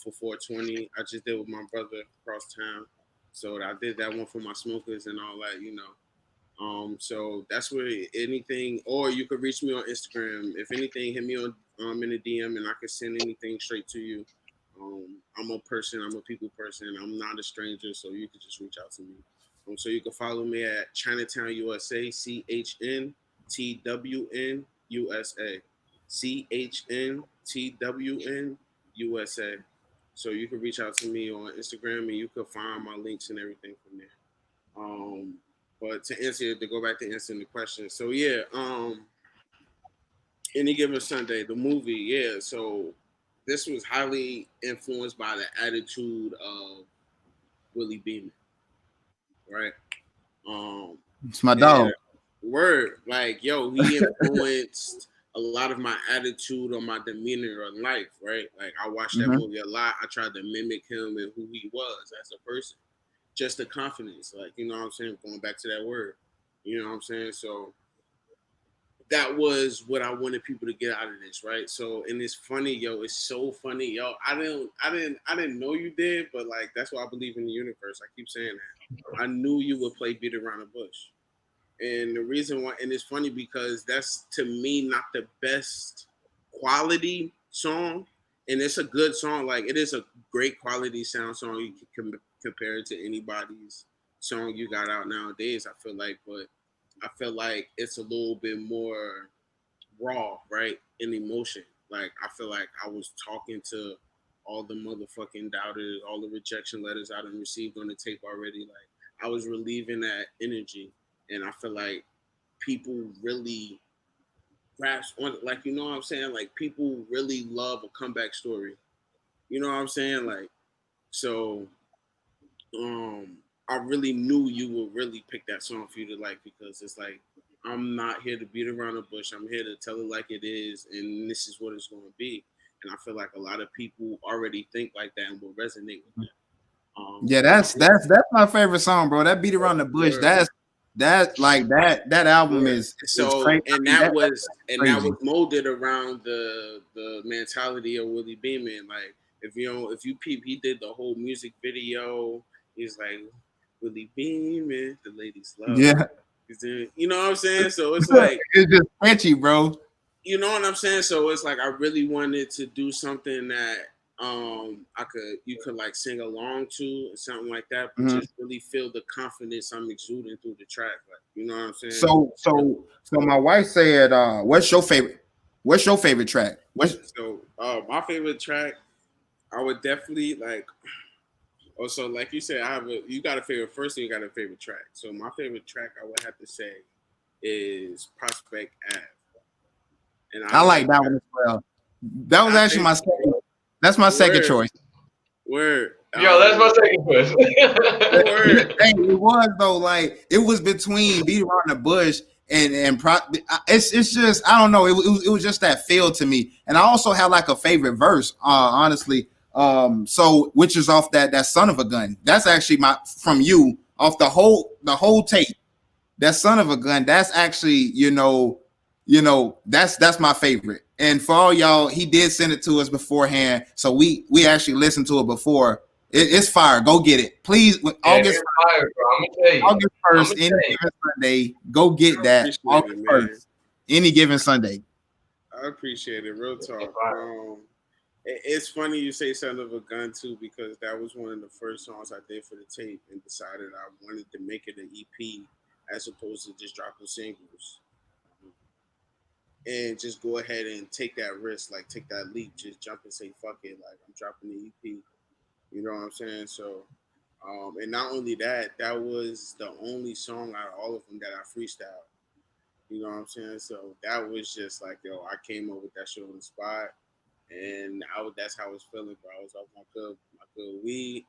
For 420. I just did with my brother across town. So I did that one for my smokers and all that. You know, so that's where anything, or you could reach me on Instagram. If anything, hit me on in a DM, and I can send anything straight to you. I'm a person. I'm a people person. I'm not a stranger, so you can just reach out to me. So you can follow me at Chinatown USA, CHNTWN USA, CHNTWN USA. So you can reach out to me on Instagram, and you can find my links and everything from there. Um, but to go back to answering the question, so yeah, any given Sunday, the movie, yeah. So this was highly influenced by the attitude of Willie Beeman, right? Um, It's my and dog. word, like yo, he influenced a lot of my attitude or my demeanor in life, right? Like I watched that Mm-hmm. movie a lot. I tried to mimic him and who he was as a person. Just the confidence, like you know what I'm saying. Going back to that word, you know what I'm saying. So that was what I wanted people to get out of this, right? So, and it's funny, yo. It's so funny, yo. I didn't know you did, but like that's why I believe in the universe. I keep saying that. I knew you would play "Beat Around the Bush," and the reason why, and it's funny because that's to me not the best quality song, and it's a good song. Like it is a great quality sound song. You can compare it to anybody's song you got out nowadays. I feel like, but I feel like it's a little bit more raw, right? In emotion. Like I feel like I was talking to all the motherfucking doubters, all the rejection letters I done received on the tape already. Like I was relieving that energy, and I feel like people really grasp on it. Like you know what I'm saying? Like people really love a comeback story. You know what I'm saying? Like so um I really knew you would really pick that song for you to like because it's like I'm not here to beat around the bush. I'm here to tell it like it is, and this is what it's going to be. And I feel like a lot of people already think like that and will resonate with that. Yeah, But that's my favorite song, bro. That Beat Around the Bush. word, that album is so crazy. that Crazy. was molded around the mentality of Willie Beeman. Like if you peep, he did the whole music video. He's like Willie Beeman, the ladies love. Yeah, You know what I'm saying? So it's like, it's just catchy, bro. you know what I'm saying? So it's like I really wanted to do something that you could like sing along to or something like that, but Mhm. just really feel the confidence I'm exuding through the track. Like, you know what I'm saying? So my wife said, what's your favorite? What's your favorite track? What's So my favorite track, I would definitely like. Also, like you said, you got a favorite first, and you got a favorite track. So my favorite track, I would have to say, is Prospect Ave, and I I like like that that. one as well. That was I actually think my second. That's my second word choice. word Yo, that's my second question. word. Hey, it was though. Like it was between Beat Around the Bush it's just I don't know. It was just that feel to me. And I also had like a favorite verse, honestly. So which is off that Son of a Gun. That's actually my from you off the whole tape. That Son of a Gun. That's actually that's my favorite. And for all y'all, he did send it to us beforehand, so we actually listened to it before. It's fire. Go get it, please. Yeah, August it's fire, bro. I'm gonna tell you. August I'm 1st, gonna any tell you. given Sunday. Go get I that. appreciate it, August man. 1st, any given Sunday. I appreciate it. Real It's talk. fire. It's funny you say "Son of a Gun" too, because that was one of the first songs I did for the tape, and decided I wanted to make it an EP as opposed to just dropping singles, and just go ahead and take that risk, like take that leap, just jump and say "fuck it," like I'm dropping the EP. You know what I'm saying? So, and not only that, that was the only song out of all of them that I freestyled. You know what I'm saying? So that was just like, yo, I came up with that shit on the spot, and that's how I was feeling, bro. I was off my good weed.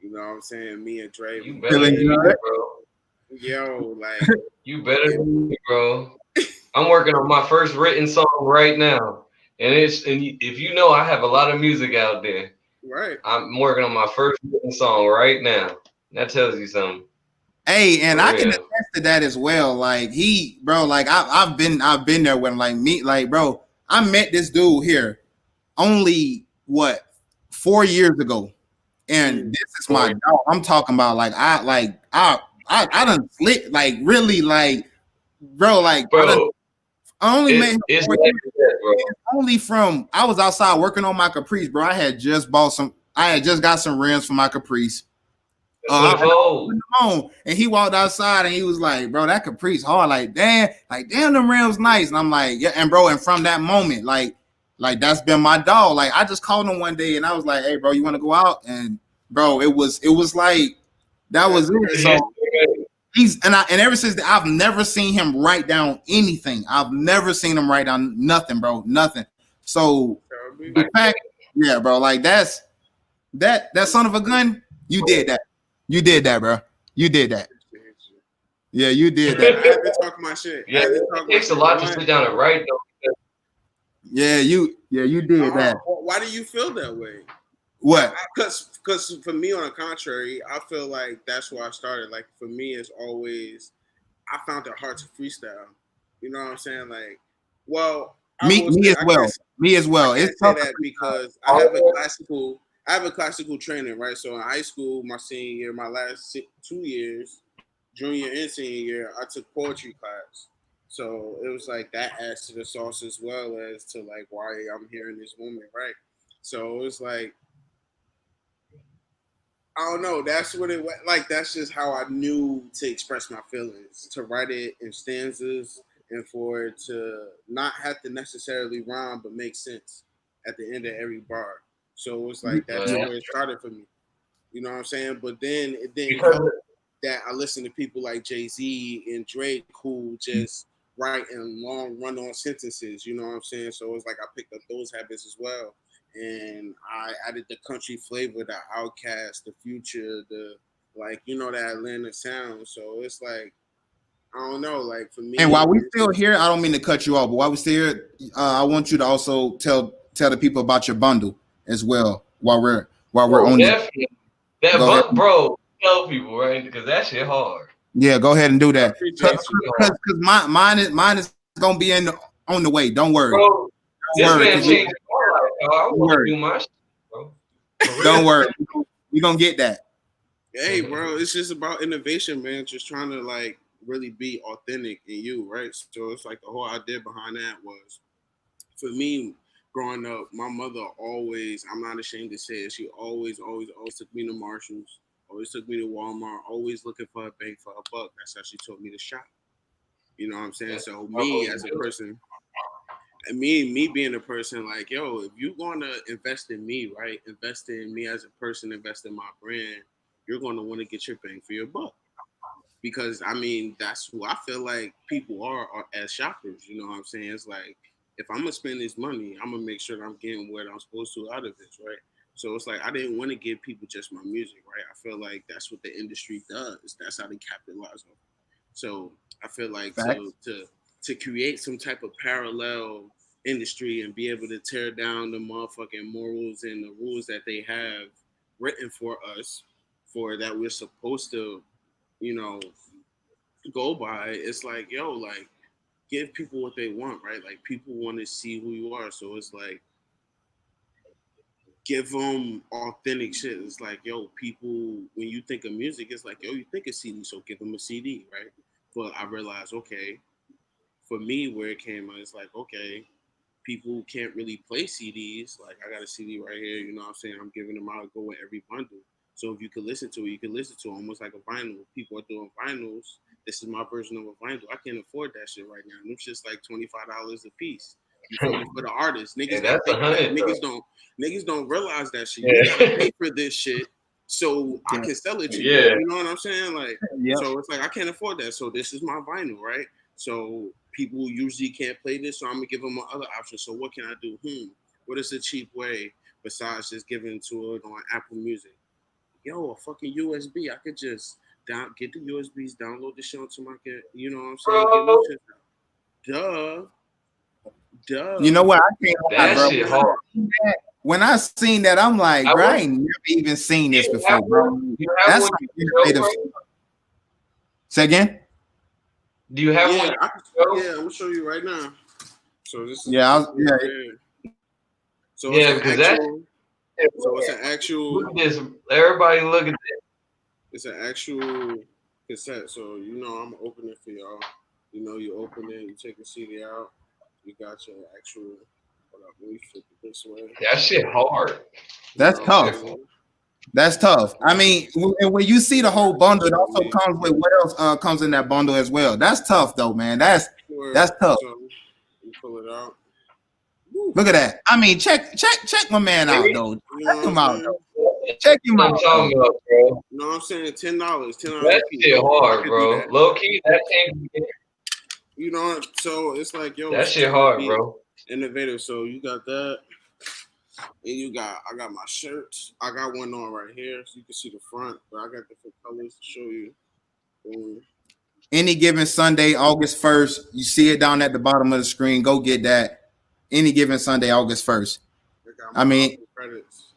You know what I'm saying? Me and Dre, You we better Feeling than me, good. bro. yo, like, You better it, than me, bro. I'm working on my first written song right now, and if you know I have a lot of music out there. right. I'm working on my first written song right now. That tells you something, Hey, and for I can real. attest to that as well. Like bro, like I've been there when like me, like bro, I met this dude here only what 4 years ago, and Mm, this is For my real. dog. I'm talking about I done slick like really like bro like Bro, I only met him it's 4 years like that, bro. only from I was outside working on my Caprice, bro. I had just got some rims for my Caprice. I had Twenty-fold. on, and he walked outside and he was like, "Bro, that Caprice hard, like damn, them rims nice." And I'm like, "Yeah," and bro, and from that moment, like that's been my dog. Like I just called him one day and I was like, "Hey, bro, you want to go out?" And bro, it was like that that's was it. crazy. So and ever since that, I've never seen him write down anything. I've never seen him write down nothing, bro, nothing. So Tell me. the fact, yeah, bro, like that Son of a Gun, you did that. You did that, bro. You did that. Appreciate you. Yeah, you did I that. had to talk my shit. I Yeah, had to it talk my takes a shit. lot to sit down and write, though. You did that. Why do you feel that way? What? Because for me, on the contrary, I feel like that's where I started. Like for me, it's always I found it hard to freestyle. You know what I'm saying? Like, well, Me as I well. can't Me as I well. It's can't say tough to that freestyle. because I have a classical training, right? So in high school, my senior year, my last 2 years, junior and senior year, I took poetry class. So it was like that adds to the sauce as well as to like why I'm hearing this moment, right? So it was like I don't know. That's what it like. That's just how I knew to express my feelings, to write it in stanzas, and for it to not have to necessarily rhyme, but make sense at the end of every bar. So it was like that's That's where it started for me. You know what I'm saying? But then it didn't because help that I listen to people like Jay-Z and Drake who just write in long run-on sentences. You know what I'm saying? So it's like I picked up those habits as well and I added the country flavor, the Outcast, the Future, the like, that Atlanta sound. So it's like I don't know, like for And me, while we still here, I don't mean to cut you off, but while we still here, I want you to also tell the people about your bundle as well. While we're oh, on this, definitely that go ahead. bro. Tell people, right? Because that shit hard. Yeah, go ahead and do I that. appreciate you. Because mine is gonna be on the way. Don't worry. Bro, Don't this worry. man 'Cause you, changed my life. Dog. I don't want to worry. do my shit, bro. For Don't real. worry. We gonna get that. Hey, bro, it's just about innovation, man. Just trying to like really be authentic in you, right? So it's like the whole idea behind that was for me growing up, my mother always, I'm not ashamed to say it, she always took me to Marshalls, always took me to Walmart, always looking for a bang for a buck. That's how she taught me to shop. You know what I'm saying? That's So how me you as a do it. person, and me being a person like, yo, if you're gonna invest in me, right? Invest in me as a person, invest in my brand, you're gonna want to get your bang for your buck. Because I mean, that's who I feel like people are as shoppers. You know what I'm saying? It's like if I'm gonna spend this money, I'm gonna make sure that I'm getting what I'm supposed to out of this, right? So it's like I didn't want to give people just my music, right? I feel like that's what the industry does. That's how they capitalize on it. So I feel like to Facts. to to create some type of parallel industry and be able to tear down the motherfucking morals and the rules that they have written for us for that we're supposed to, you know, go by, it's like, yo, like give people what they want, right? Like people want to see who you are. So it's like give them authentic shit. It's like, yo, people, when you think of music, it's like, yo, you think of CD, so give them a CD, right? But I realized, okay, for me, where it came out, it's like, okay, people can't really play CDs. Like I got a CD right here, you know what I'm saying? I'm giving them out, go with every bundle. So if you could listen to it, you can listen to it almost like a vinyl. People are doing vinyls. This is my version of a vinyl. I can't afford that shit right now. Them shit's like $25 a piece. You feel me? For the artist, And niggas got to that's pay for that. 100 though. Niggas don't realize that shit. You got to Yeah. pay for this shit so I Yeah. can sell it to you. Yeah. You know what I'm saying? Like, Yep. so it's like I can't afford that. So this is my vinyl, right? So people usually can't play this, so I'm gonna give them another option. So what can I do? What is a cheap way besides just giving to it on Apple Music? Yo, a fucking USB. I could just get the USBs, download the shit onto my you know what I'm saying? Give them Bro, shit. Duh, You know duh. what? I can't lie, that bro. shit hard. When I seen that, I'm like, I bro, I wish ain't never even seen this you have before, one. bro. You have That's one some you can show, innovative. bro? Say again? Do you have one Yeah, you can show? yeah. I'm gonna show you right now. So this is Yeah, this one yeah. right here. So it's Yeah, an because that actual. So it's an look actual. at this. Everybody look at this. It's an actual cassette. So you know I'm gonna open it for y'all. You know you open it, you take the CD out. You got your actual. Hold up, let me flip it this way. That shit hard. You That's know what I'm Shit tough. hard. saying? That's tough. I mean, and when you see the Yeah, whole bundle, it so also we comes with what else comes in that bundle as well. That's tough, though, man. That's sure. tough. So we pull it out. Woo. Look at that. I mean, check my man out, though. You know Check what I'm him out, saying? though. Check him What I'm out, though. talking about, bro. You know what I'm saying? $10, $10 a That piece. shit I hard, could do bro. that. Low key, that can't be. You know, so it's like, yo, That it's shit trying to hard, be bro. innovative. So you got that, and I got my shirts. I got one on right here, so you can see the front, but I got different colors to show you. Boom. Any given Sunday, August 1st, you see it down at the bottom of the screen. Go get that. Any given Sunday, August 1st. I got I my mean, album credits,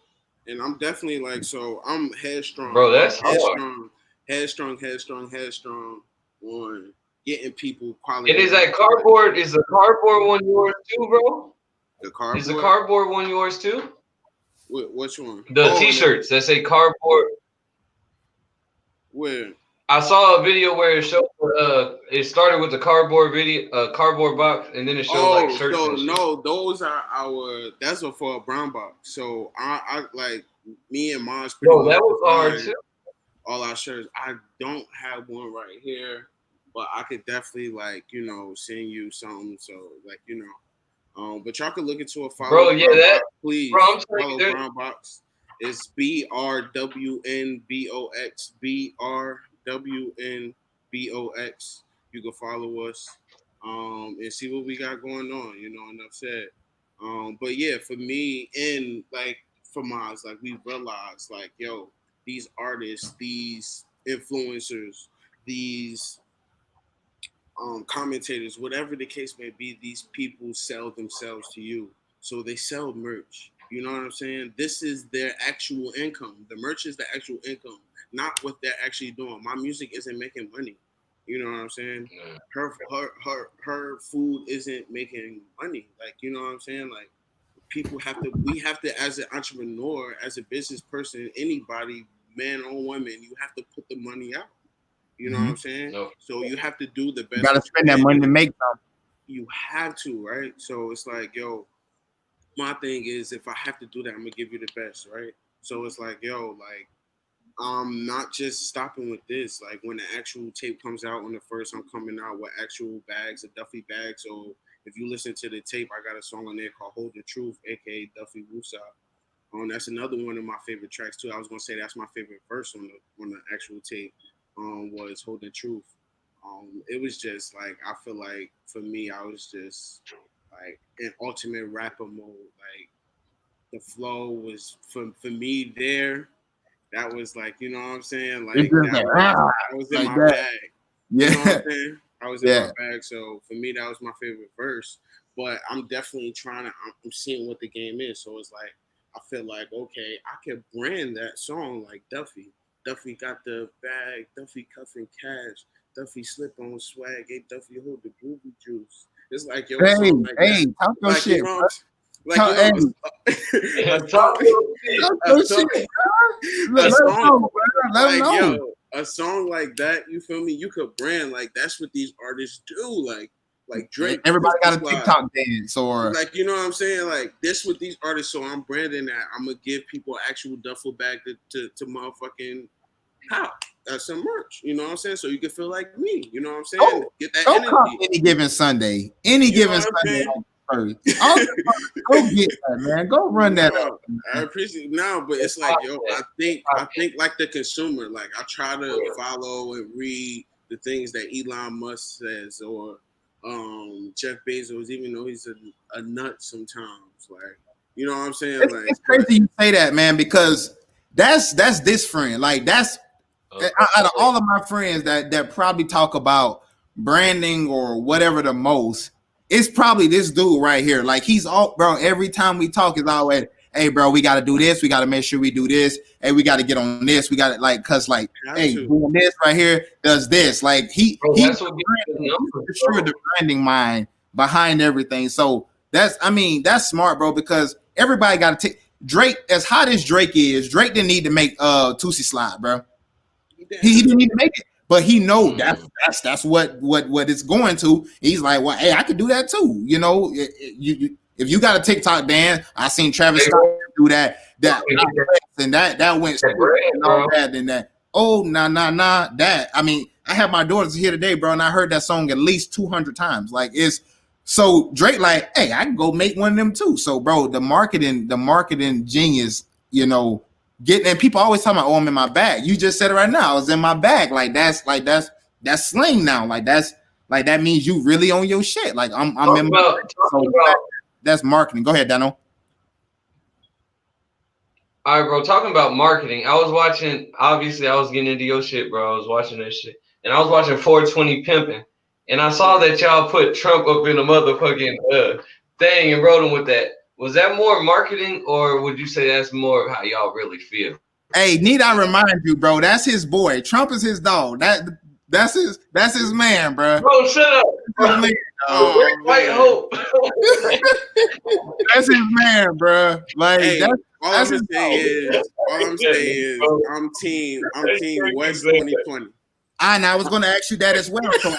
and I'm definitely like, so I'm headstrong. Bro, I'm that's hard. headstrong on getting people And quality is that music. Like cardboard? Is the cardboard one yours too, bro? the Is the cardboard. cardboard one yours too? Which one? The Oh, and T-shirts that say cardboard. where? I saw a video where it showed. It started with the cardboard video, cardboard box, and then it showed like Oh, shirts so and shit. no, those are our. That's a for a brown box. So I like me and Mars pretty Bro, much that was hard design too. all our shirts. I don't have one right here, but I could definitely like send you something. So like but y'all can look into a follow Bro, yeah, Brown that. Box, Bro, I'm please telling you, follow Brown Box. It's BRWNBOX. You can follow us and see what we got going on. Enough said. But yeah, for me and like for Miles, like we realized like yo, these artists, these influencers, these commentators, whatever the case may be, these people sell themselves to you. So they sell merch. You know what I'm saying? This is their actual income. The merch is the actual income, not what they're actually doing. My music isn't making money. You know what I'm saying? Yeah. Her food isn't making money. Like, you know what I'm saying? Like, we have to, as an entrepreneur, as a business person, anybody, man or woman, you have to put the money out. You know what I'm saying? No. So you have to do the You best gotta what spend you that can. money to make something. You have to, right? So it's like, yo, my thing is, if I have to do that, I'm gonna give you the best, right? So it's like, yo, like, I'm not just stopping with this. Like, when the actual tape comes out on the first, I'm coming out with actual bags, a Duffy bag. So if you listen to the tape, I got a song on there called "Hold the Truth," aka Duffy Wusa. That's another one of my favorite tracks too. I was gonna say that's my favorite verse on the actual tape. Was "Hold the Truth." It was just like, I feel like for me, I was just like in ultimate rapper mode. Like, the flow was for me there. That was like, you know what I'm saying? It's Like, just like, ah, that was in like my that. bag. You know what I'm Yeah, saying? I was in my yeah. bag. So for me, that was my favorite verse. But I'm definitely I'm seeing what the game is. So it's like, I feel like, okay, I could brand that song like Duffy. Duffy got the bag, Duffy cuffing cash, Duffy slip on swag, hey, Duffy hold the groovy juice. It's like, yo, a Hey, song like that. hey, talk your Like, you shit, know, bro. like, you Hey, know, a Talk song, your shit. talk a your song, shit, bro. a Let them song know, bro. Let them like, know. yo, a song like that, you feel me? You could brand, like, that's what these artists do. Like Drake, Everybody Sister got a Slide. TikTok dance or Like, you know what I'm saying? Like, this with these artists. So I'm branding that. I'm gonna give people actual duffel bag to motherfucking pop. That's some merch. You know what I'm saying? So you can feel like me. You know what I'm saying? go Get that go cop energy. any given Sunday. Any You know given what I'm Sunday saying? on first. Go get that, man. Go run that up. No, I appreciate it now, but it's like, yo, I think like the consumer. Like, I try to follow and read the things that Elon Musk says, or Jeff Bezos, even though he's a nut sometimes. Like, you know what I'm saying? Like, It's but crazy you say that, man, because that's this friend. Like that's Okay. out of all of my friends that probably talk about branding or whatever the most, it's probably this dude right here. Like he's all bro. Every time we talk, is always, hey, bro, we got to do this. We got to make sure we do this. Hey, we got to get on this. We got to like, cause like, have hey, to. doing this right here does this. Like Bro, he's that's what gets the he's numbers, for sure bro. the branding mind behind everything. So that's smart, bro. Because everybody got to take Drake. As hot as Drake is, Drake didn't need to make Tootsie Slide, bro. He didn't He have didn't to. even make it, but he know Mm. that's what it's going to. He's like, well, hey, I could do that too. You know, if you got a TikTok dance, I seen Travis Hey, Scott bro, do that that and that went stupid bread, and all bro. that and that. Oh, nah. That I mean, I have my daughters here today, bro, and I heard that song at least 200 times. Like it's so Drake, like, hey, I can go make one of them too. So, bro, the marketing genius, you know, getting and people always talking about, oh, I'm in my bag. You just said it right now. I was in my bag. That's slang now. Like that means you really own your shit. Like I'm Talk in my about bag. So talking about. that's marketing. Go ahead, Dano. All right, bro. Talking about marketing, I was watching. Obviously, I was getting into your shit, bro. I was watching this shit, and I was watching 420 pimping, and I saw that y'all put Trump up in a motherfucking thing and wrote him with that. Was that more marketing, or would you say that's more of how y'all really feel? Hey, need I remind you, bro? That's his boy. Trump is his dog. That's his man, bro. Bro, shut up, That's bro. his man, dog. Great Oh White man. Hope. That's his man, bro. Like Hey, all I'm that's gonna his say dog. is, I'm team West 2020. I was going to ask you that as well. So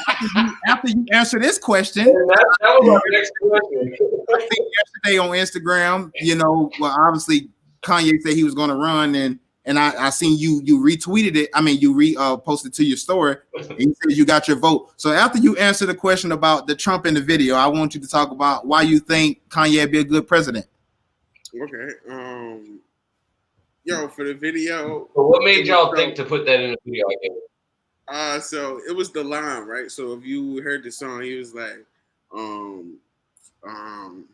after you answer this question, That was our next question. I think yesterday on Instagram, you know, well, obviously Kanye said he was going to run, and I seen you retweeted it. I mean, you posted to your story. And you said you got your vote. So after you answer the question about the Trump in the video, I want you to talk about why you think Kanye would be a good president. Okay. Yo, for the video, So what it made was y'all think to put that in the video? I guess? so it was the line, right? So if you heard the song, he was like, um, um,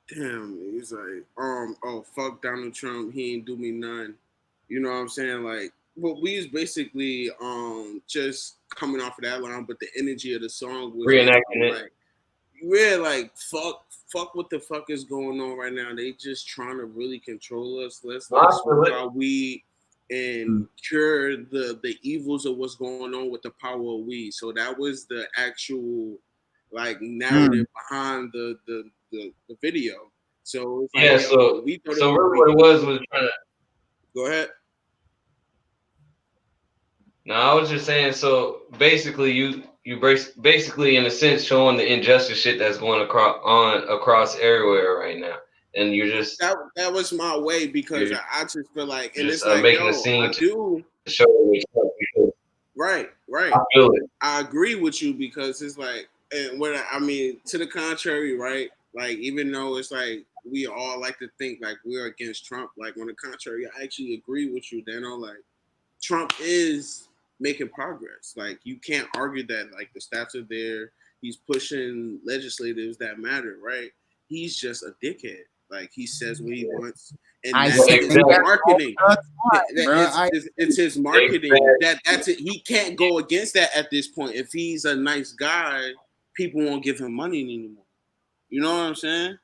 damn, he was like, oh fuck Donald Trump, he ain't do me none. You know what I'm saying? Like, well, we was basically just coming off of that line, but the energy of the song was Reenacting basically it. like, we're like, fuck what the fuck is going on right now. They just trying to really control us. Let's No, I like feel smoke it. our weed. and cure the evils of what's going on with the power of weed. So that was the actual like narrative behind the video. So it's like, Yeah. yo, So we thought it so was gonna really be what it was trying to. go ahead. No, I was just saying. So basically, basically in a sense showing the injustice shit that's going across everywhere right now, and That was my way because you're I just feel like, and just it's like, making a yo, I scene to do show what's up because right, right. I feel it. I agree with you because it's like, and what I mean to the contrary, right? Like, even though it's like we all like to think like we're against Trump, like on the contrary, I actually agree with you, Dano. Like, Trump is making progress. Like, you can't argue that. Like, the stats are there. He's pushing legislatives that matter, right? He's just a dickhead. Like, he says what he wants, and I that's say his Exactly. that all marketing. the time, bro. It's his marketing. Exactly. That's it. He can't go against that at this point. If he's a nice guy, people won't give him money anymore. You know what I'm saying?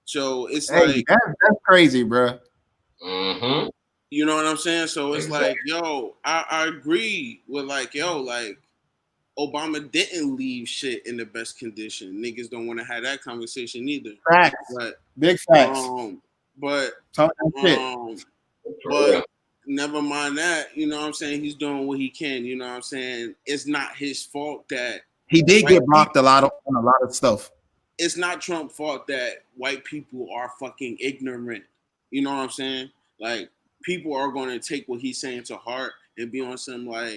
So it's Hey, like, that's crazy, bro. Mm-hmm. you know what I'm saying? So it's Exactly. like, yo, I agree with like, yo, like Obama didn't leave shit in the best condition. Niggas don't want to have that conversation either. Facts, But big facts. um, but Talk that shit. um, For but real. never mind that. You know what I'm saying? He's doing what he can. You know what I'm saying? It's not his fault that He did white get blocked people. a lot on a lot of stuff. It's not Trump's fault that white people are fucking ignorant. You know what I'm saying? Like, people are going to take what he's saying to heart and be on some like,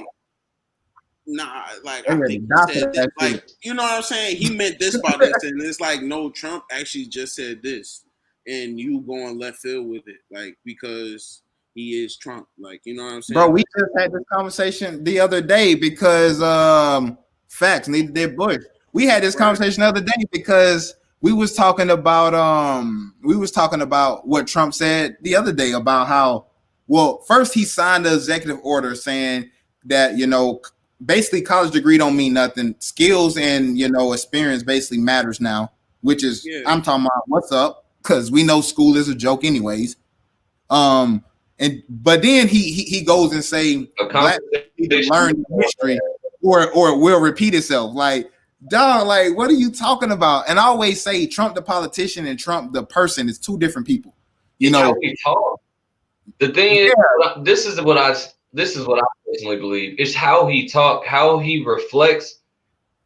nah, like They I ready think to he die for said that. that Like, shit. you know what I'm saying? He meant this by this, and it's like, no, Trump actually just said this, and you going left field with it, like, because he is Trump. Like, you know what I'm Bro, saying? we just had this conversation the other day because facts neither did Bush. We had this Right. conversation the other day because we was talking about what Trump said the other day about how, well, first he signed an executive order saying that, basically college degree don't mean nothing. Skills and, experience basically matters now, which is, Yeah. I'm talking about what's up, because we know school is a joke anyways. Um, but then he goes and say A black people need to conversation. learn history or it will repeat itself. Like, dog, like what are you talking about? And I always say Trump the politician and Trump the person is two different people. You It's how know, we talk. The thing is, yeah, this is what I personally believe. It's how he talk, how he reflects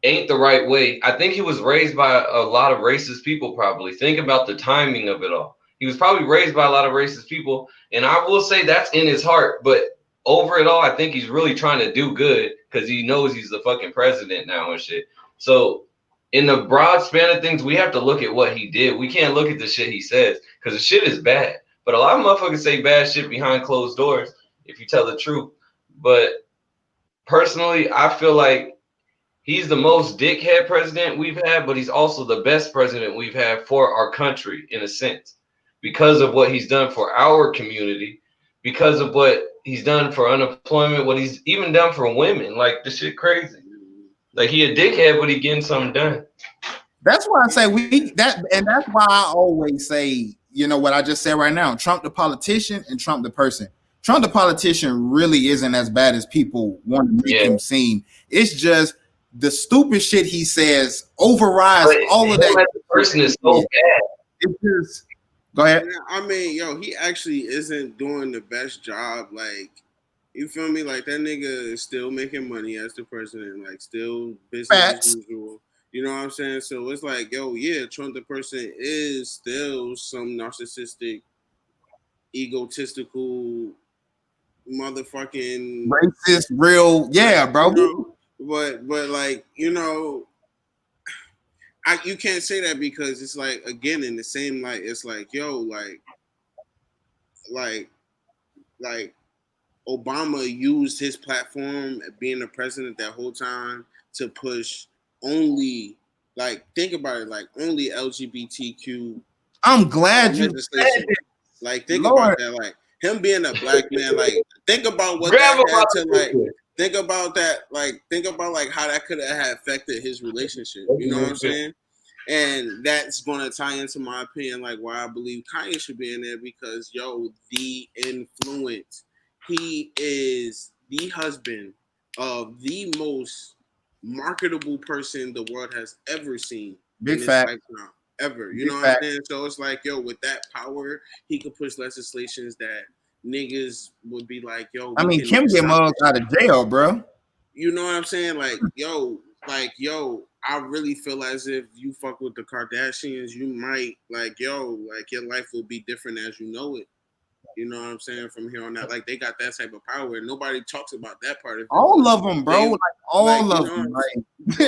ain't the right way. I think he was raised by a lot of racist people, probably. Think about the timing of it all. He was probably raised by a lot of racist people, and I will say that's in his heart. But over it all, I think he's really trying to do good because he knows he's the fucking president now and shit. So, in the broad span of things, we have to look at what he did. We can't look at the shit he says because the shit is bad. But a lot of motherfuckers say bad shit behind closed doors if you tell the truth. But personally, I feel like he's the most dickhead president we've had, but he's also the best president we've had for our country in a sense because of what he's done for our community, because of what he's done for unemployment, what he's even done for women. Like, this shit crazy. Like, he a dickhead, but he getting something done. that's why I say and that's why I always say, what I just said right now, Trump the politician and Trump the person. Trump the politician really isn't as bad as people want to make Yeah. him seem. It's just the stupid shit he says overrides But all of him that. as a person is so bad. It's just go ahead. Yeah, I mean, yo, he actually isn't doing the best job. Like, you feel me? Like, that nigga is still making money as the president, like, still business as Facts. usual. You know what I'm saying? So it's like, yo, yeah, Trump the person is still some narcissistic, egotistical motherfucking, Racist, real, yeah, you bro. know. But like, you know, you can't say that because it's like, again, in the same light, it's like, yo, like like Obama used his platform being the president that whole time to push only, like, think about it, like, only LGBTQ I'm glad you said legislation. it. Like, think about Lord, that. Like, him being a black man, like, think about what Grab that him by had to, the like, think about that, like, think about, like, how that could have affected his relationship. You know what I'm pussy. saying? And that's going to tie into my opinion, like, why I believe Kanye should be in there because, yo, the influence. he is the husband of the most marketable person the world has ever seen Big in its fact. lifetime. Ever. You Big know what I'm fact. saying? So it's like, yo, with that power, he could push legislations that niggas would be like, yo, I we mean, can Kim get stop mugged this out shit. of jail, bro. You know what I'm saying? Like, yo, I really feel as if you fuck with the Kardashians, you might, like, yo, like, your life will be different as you know it. You know what I'm saying? From here on out, like, they got that type of power. Nobody talks about that part of it, All but of them, bro. they, Like like, all you of know, them. Like,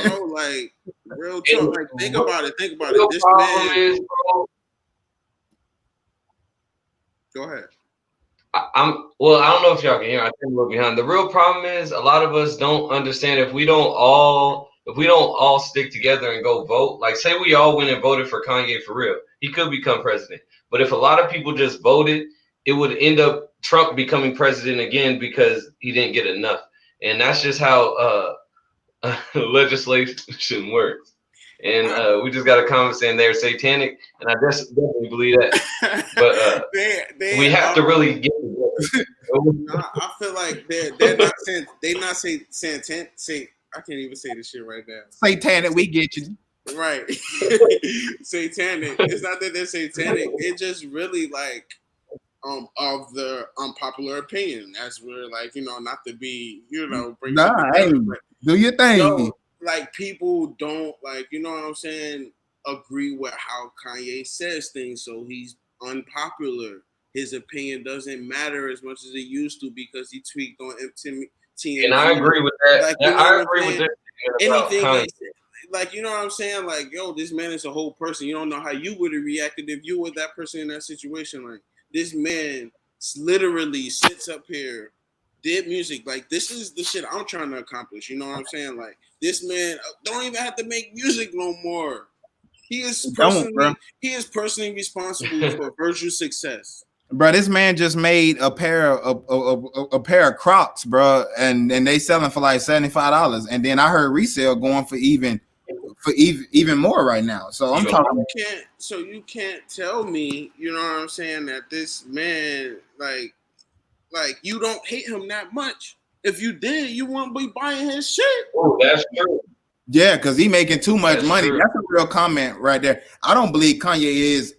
bro, like, real talk. And Like, think what about it. Think the about it. real This problem man, is, bro. go ahead. I'm well. I don't know if y'all can hear. I think we're behind. The real problem is a lot of us don't understand if we don't all stick together and go vote. Like, say we all went and voted for Kanye for real, he could become president. But if a lot of people just voted, it would end up Trump becoming president again because he didn't get enough. And that's just how legislation works. And I, we just got a comment saying they're satanic, and I definitely believe that. But they we have to are. really get together. No, I feel like they're not saying they not say I can't even say this shit right now. satanic, we get you. Right. Satanic. It's not that they're satanic. It just really like of the unpopular opinion. That's where, like, you know, not to be, you know, bring shit Nah, hey, together, but do your thing. yo, like, people don't, like, you know what I'm saying, agree with how Kanye says things, so he's unpopular. His opinion doesn't matter as much as it used to because he tweaked on And I TMZ. agree with that. Like, you know I what I'm agree with saying? this about Anything Kanye. he said, like, you know what I'm saying? Like, yo, this man is a whole person. You don't know how you would have reacted if you were that person in that situation. Like, this man literally sits up here, did music. Like, this is the shit I'm trying to accomplish. You know what I'm saying? Like, this man don't even have to make music no more. Don't, bro. He is personally responsible for Virtue's success. Bro, this man just made a pair of Crocs, bro, and they selling for like $75, and then I heard resale going for even more right now. So I'm talking. So you can't tell me, you know what I'm saying, that this man, like, you don't hate him that much. If you did, you wouldn't be buying his shit. Oh, that's true. Yeah, because he making too much That's money. true. That's a real comment right there. I don't believe Kanye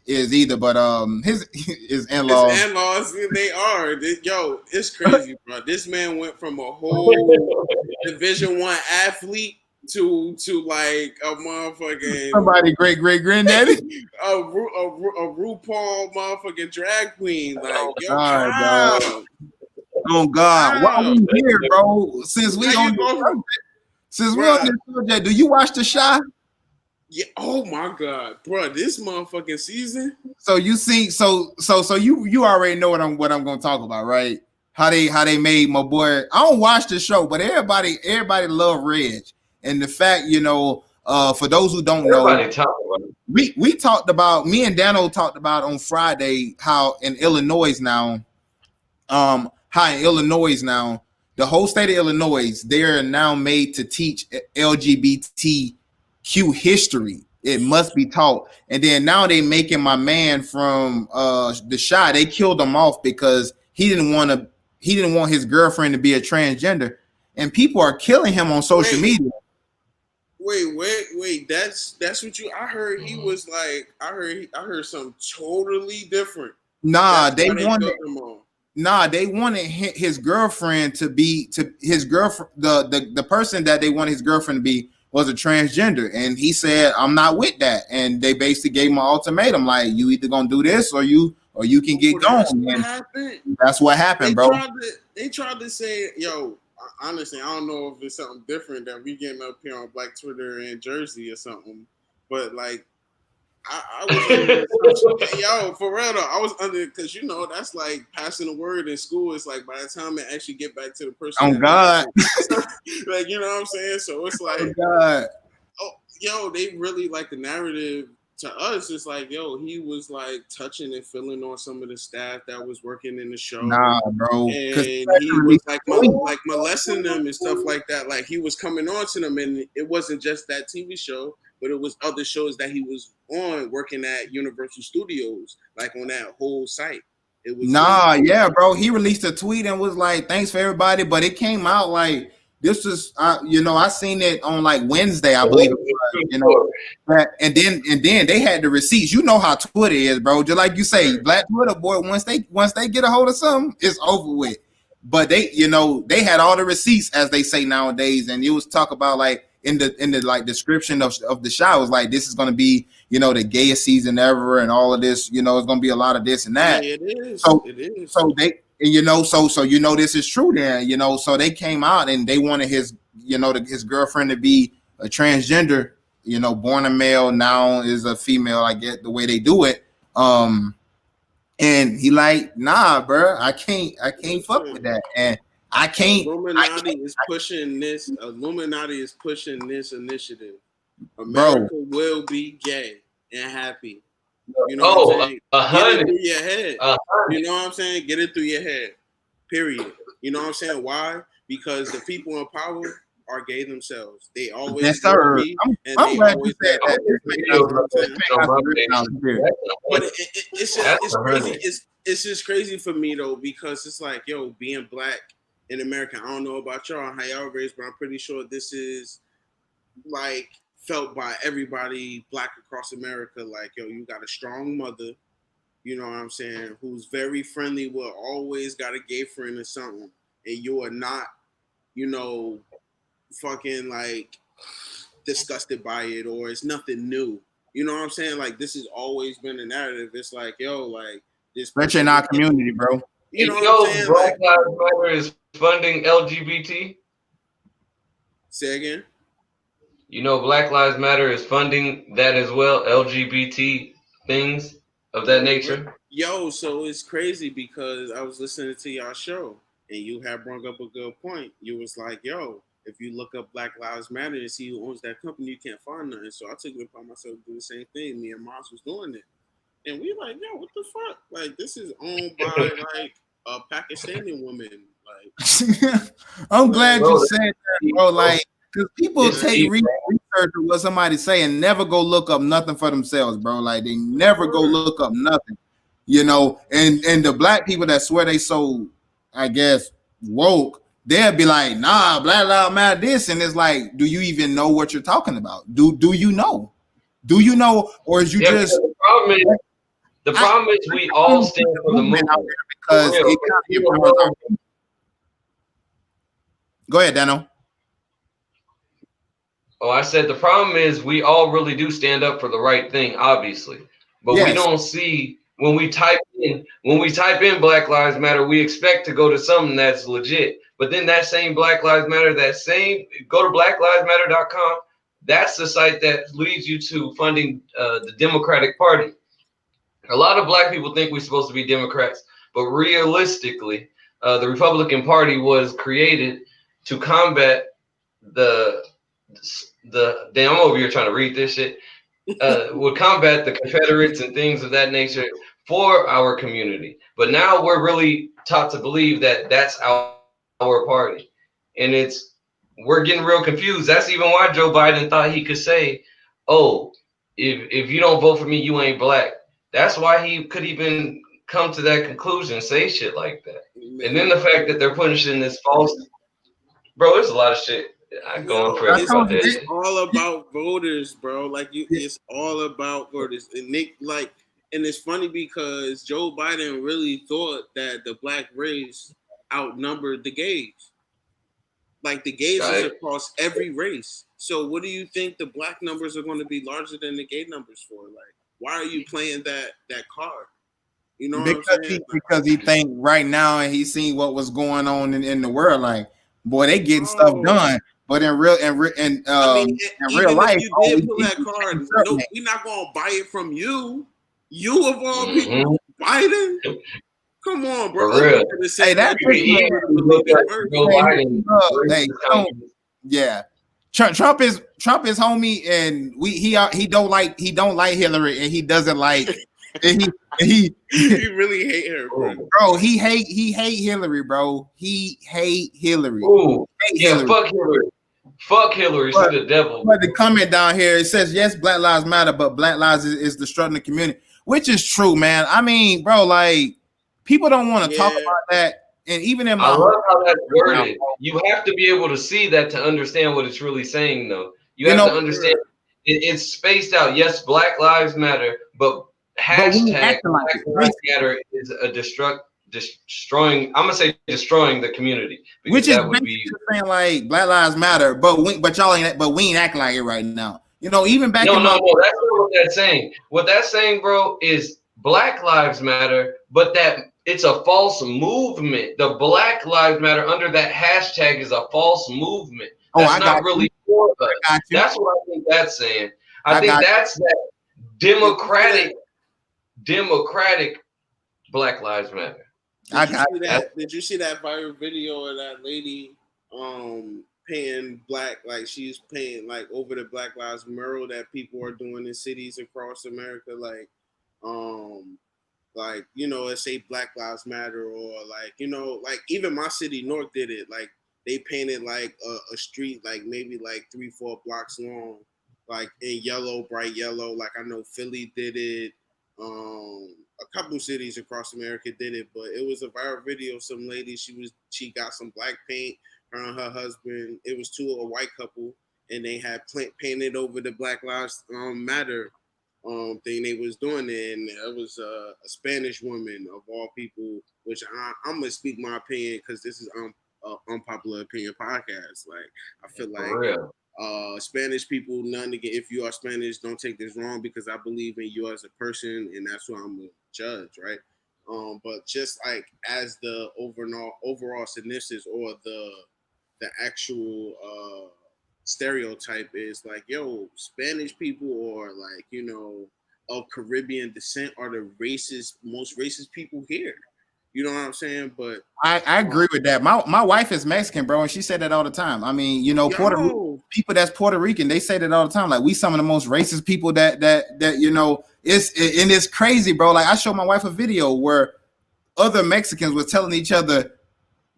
is either, but his in-laws. His in-laws, they are. Yo, it's crazy, bro. This man went from a whole Division One athlete to like a motherfucking Somebody great granddaddy. a RuPaul motherfucking drag queen. Like, yo, God, dog. how? Oh God, why How? we here, bro? Since we How on you this go from, subject, do you watch The Shy? yeah, oh my god, bro, this motherfucking season. So you see, so you already know what I'm gonna talk about, right? How they made my boy. I don't watch the show, but everybody love Reg, and the fact, for those who don't know, Everybody talk about it. we talked about, me and Dano talked about on Friday how in Illinois now, the whole state of Illinois, they're now made to teach LGBTQ history. It must be taught. And then now they making my man from the Shy. They killed him off because he didn't want his girlfriend to be a transgender. And people are killing him on social media. Wait. That's what you. I heard he was like. I heard something totally different. Nah, That's they why they wanted. killed him on. Nah, they wanted his girlfriend to his girlfriend. The person that they wanted his girlfriend to be was a transgender, and he said, "I'm not with that." And they basically gave him an ultimatum, like, "You either gonna do this, or you can get That's gone." what And happened. that's what happened, bro. They tried to say, yo. Honestly, I don't know if it's something different that we getting up here on Black Twitter in Jersey or something, but like. I was under the assumption, yo, for real though. I was under, because that's like passing the word in school. It's like by the time it actually get back to the person Oh God, like, you know what I'm saying. So it's like, oh God, oh, yo, they really like the narrative to us. It's like, yo, he was like touching and feeling on some of the staff that was working in the show, nah, bro. and he was like molesting them and stuff like that. Like, he was coming on to them, and it wasn't just that TV show, but it was other shows that he was on working at Universal Studios, like on that whole site. It was Nah, his. yeah, bro. He released a tweet and was like, "Thanks for everybody," but it came out like this was, I seen it on like Wednesday, I believe it was, and then they had the receipts. You know how Twitter is, bro. Just like you say, Black Twitter boy. Once they get a hold of something, it's over with. But they had all the receipts, as they say nowadays, and it was talk about like in the like description of the show, it was like this is gonna be the gayest season ever, and all of this, it's gonna be a lot of this and I that. mean, it is. So It is. so they this is true then, so they came out and they wanted his girlfriend to be a transgender, born a male, now is a female. I get the way they do it. And he like, nah, bro, I can't fuck with that. And I can't. Illuminati is pushing this. Illuminati is pushing this initiative. Bro, America will be gay and happy. You know Oh, what I'm saying? Get it 100. through your head. 100. You know what I'm saying? Get it through your head. Period. You know what I'm saying? Why? Because the people in power are gay themselves. They always yes, sir. be, and I'm they glad always you said have. But it's just it's crazy. It's just crazy for me though, because it's like, yo, being black in America. I don't know about y'all how y'all raised, but I'm pretty sure this is like felt by everybody black across America. Like, yo, you got a strong mother, you know what I'm saying, who's very friendly, will always got a gay friend or something, and you are not, fucking like disgusted by it, or it's nothing new. You know what I'm saying? Like, this has always been a narrative. It's like, yo, like this. Especially in our community, bro. You know what I'm saying? Black Lives Matter is funding LGBT. Say again. Black Lives Matter is funding that as well, LGBT things of that nature. Yo, so it's crazy because I was listening to y'all show and you had brought up a good point. You was like, yo, if you look up Black Lives Matter and see who owns that company, you can't find nothing. So I took it upon myself to do the same thing. Me and Moss was doing it. And we like, yo, what the fuck? Like, this is owned by like a Pakistani woman. Like, I'm glad you said that, bro. Like, because people take research of what somebody say and never go look up nothing for themselves, bro. Like, they never go look up nothing, And the black people that swear they so, I guess, woke, they'll be like, nah, Black Lives Matter this, and it's like, do you even know what you're talking about? Do you know? Do you know, or is you just? The problem is we all stand for the movement because Go ahead, Dano. Oh, I said the problem is we all really do stand up for the right thing, obviously, but we don't see when we type in Black Lives Matter, we expect to go to something that's legit. But then that same Black Lives Matter, go to blacklivesmatter.com. That's the site that leads you to funding the Democratic Party. A lot of black people think we're supposed to be Democrats, but realistically, the Republican Party was created to combat the damn, I'm over here trying to read this shit. Would combat the Confederates and things of that nature for our community. But now we're really taught to believe that that's our party, and we're getting real confused. That's even why Joe Biden thought he could say, "Oh, if you don't vote for me, you ain't black." That's why he could even come to that conclusion, say shit like that. And then the fact that they're pushing this false, bro, there's a lot of shit. I'm going for it's all about voters, bro. Like it's all about voters. And and it's funny because Joe Biden really thought that the black race outnumbered the gays. Like the gays is across every race. So what do you think the black numbers are going to be larger than the gay numbers for? Like, why are you playing that card? You know what I'm saying? Because he think right now and he's seen what was going on in the world. Like, boy, they getting stuff done. But in real life, if you did pull that card, no, we're not gonna buy it from you. You of all people, Biden. Come on, bro. For real. Hey, that's yeah. Trump is homie, and he don't like Hillary, and he doesn't like and he really hate her, bro. He hate Hillary, bro. He hate Hillary. Ooh, Hillary. Fuck Hillary. She's the devil. But the comment down here, it says, yes, Black Lives Matter, but Black Lives is destructing the community, which is true, man. I mean, bro, like, People don't want to talk Yeah. about that. And even in I my love how that's worded. You have to be able to see that to understand what it's really saying, though. You you have know, to understand it's spaced out. Yes, Black Lives Matter, but but we ain't hashtag acting like Black it. Lives Matter is a destroying. I'm gonna say destroying the community because Which is that would basically be saying like Black Lives Matter, but y'all ain't, but we ain't acting like it right now. You know, even back no, in no, my no. That's not what that's saying. What that's saying, bro, is Black Lives Matter, but that it's a false movement. The Black Lives Matter under that hashtag is a false movement. oh, That's I got not you, really for us. I got you, That's what I think that's saying. I I think got that's that Did you see that? democratic Black Lives Matter. I Did you got see That's that? Did you see that viral video of that lady paying black, like she's paying like over the Black Lives mural that people are doing in cities across America, um like it say Black Lives Matter, or like like even my city North did it. Like they painted like a street like maybe like 3-4 blocks long, like in yellow, bright yellow. Like I know Philly did it. A couple cities across America did it, but it was a viral video. Some lady, she got some black paint. Her and her husband. It was a white couple, and they had painted over the Black Lives Matter thing they was doing it, and it was a Spanish woman of all people, which I'm gonna speak my opinion because this is unpopular opinion podcast. Like I feel like for real. Spanish people, none to get. If you are Spanish, don't take this wrong because I believe in you as a person, and that's who I'm gonna judge, right? But just like as the overall synopsis or the actual stereotype is like, yo, Spanish people or like of Caribbean descent are the most racist people here. You know what I'm saying? But I agree with that. My wife is Mexican, bro, and she said that all the time. I mean, yo, people that's Puerto Rican, they say that all the time. Like we some of the most racist people that it's crazy, bro. Like I showed my wife a video where other Mexicans was telling each other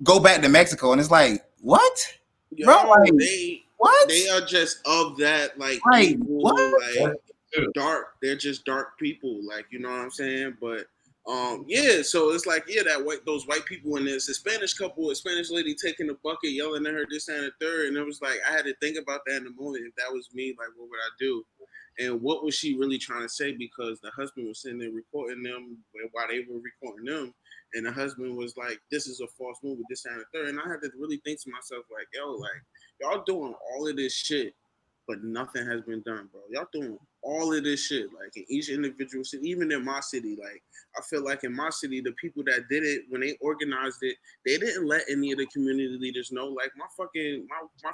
go back to Mexico, and it's like what, bro? yo, Like what? they are just of that like Like what? evil, like That's true. dark. They're just dark people, like you know what I'm saying. But yeah, so it's like those white people, and there's a Spanish couple, a Spanish lady taking a bucket, yelling at her this and the third, and it was like I had to think about that in the moment. If that was me, like what would I do? And what was she really trying to say? Because the husband was sitting there recording them while they were recording them, and the husband was like, "This is a false move with this and the third." And I had to really think to myself, like, "Yo, like y'all doing all of this shit, but nothing has been done, bro. Y'all doing all of this shit, like in each individual city, even in my city. Like I feel like in my city, the people that did it when they organized it, they didn't let any of the community leaders know. Like my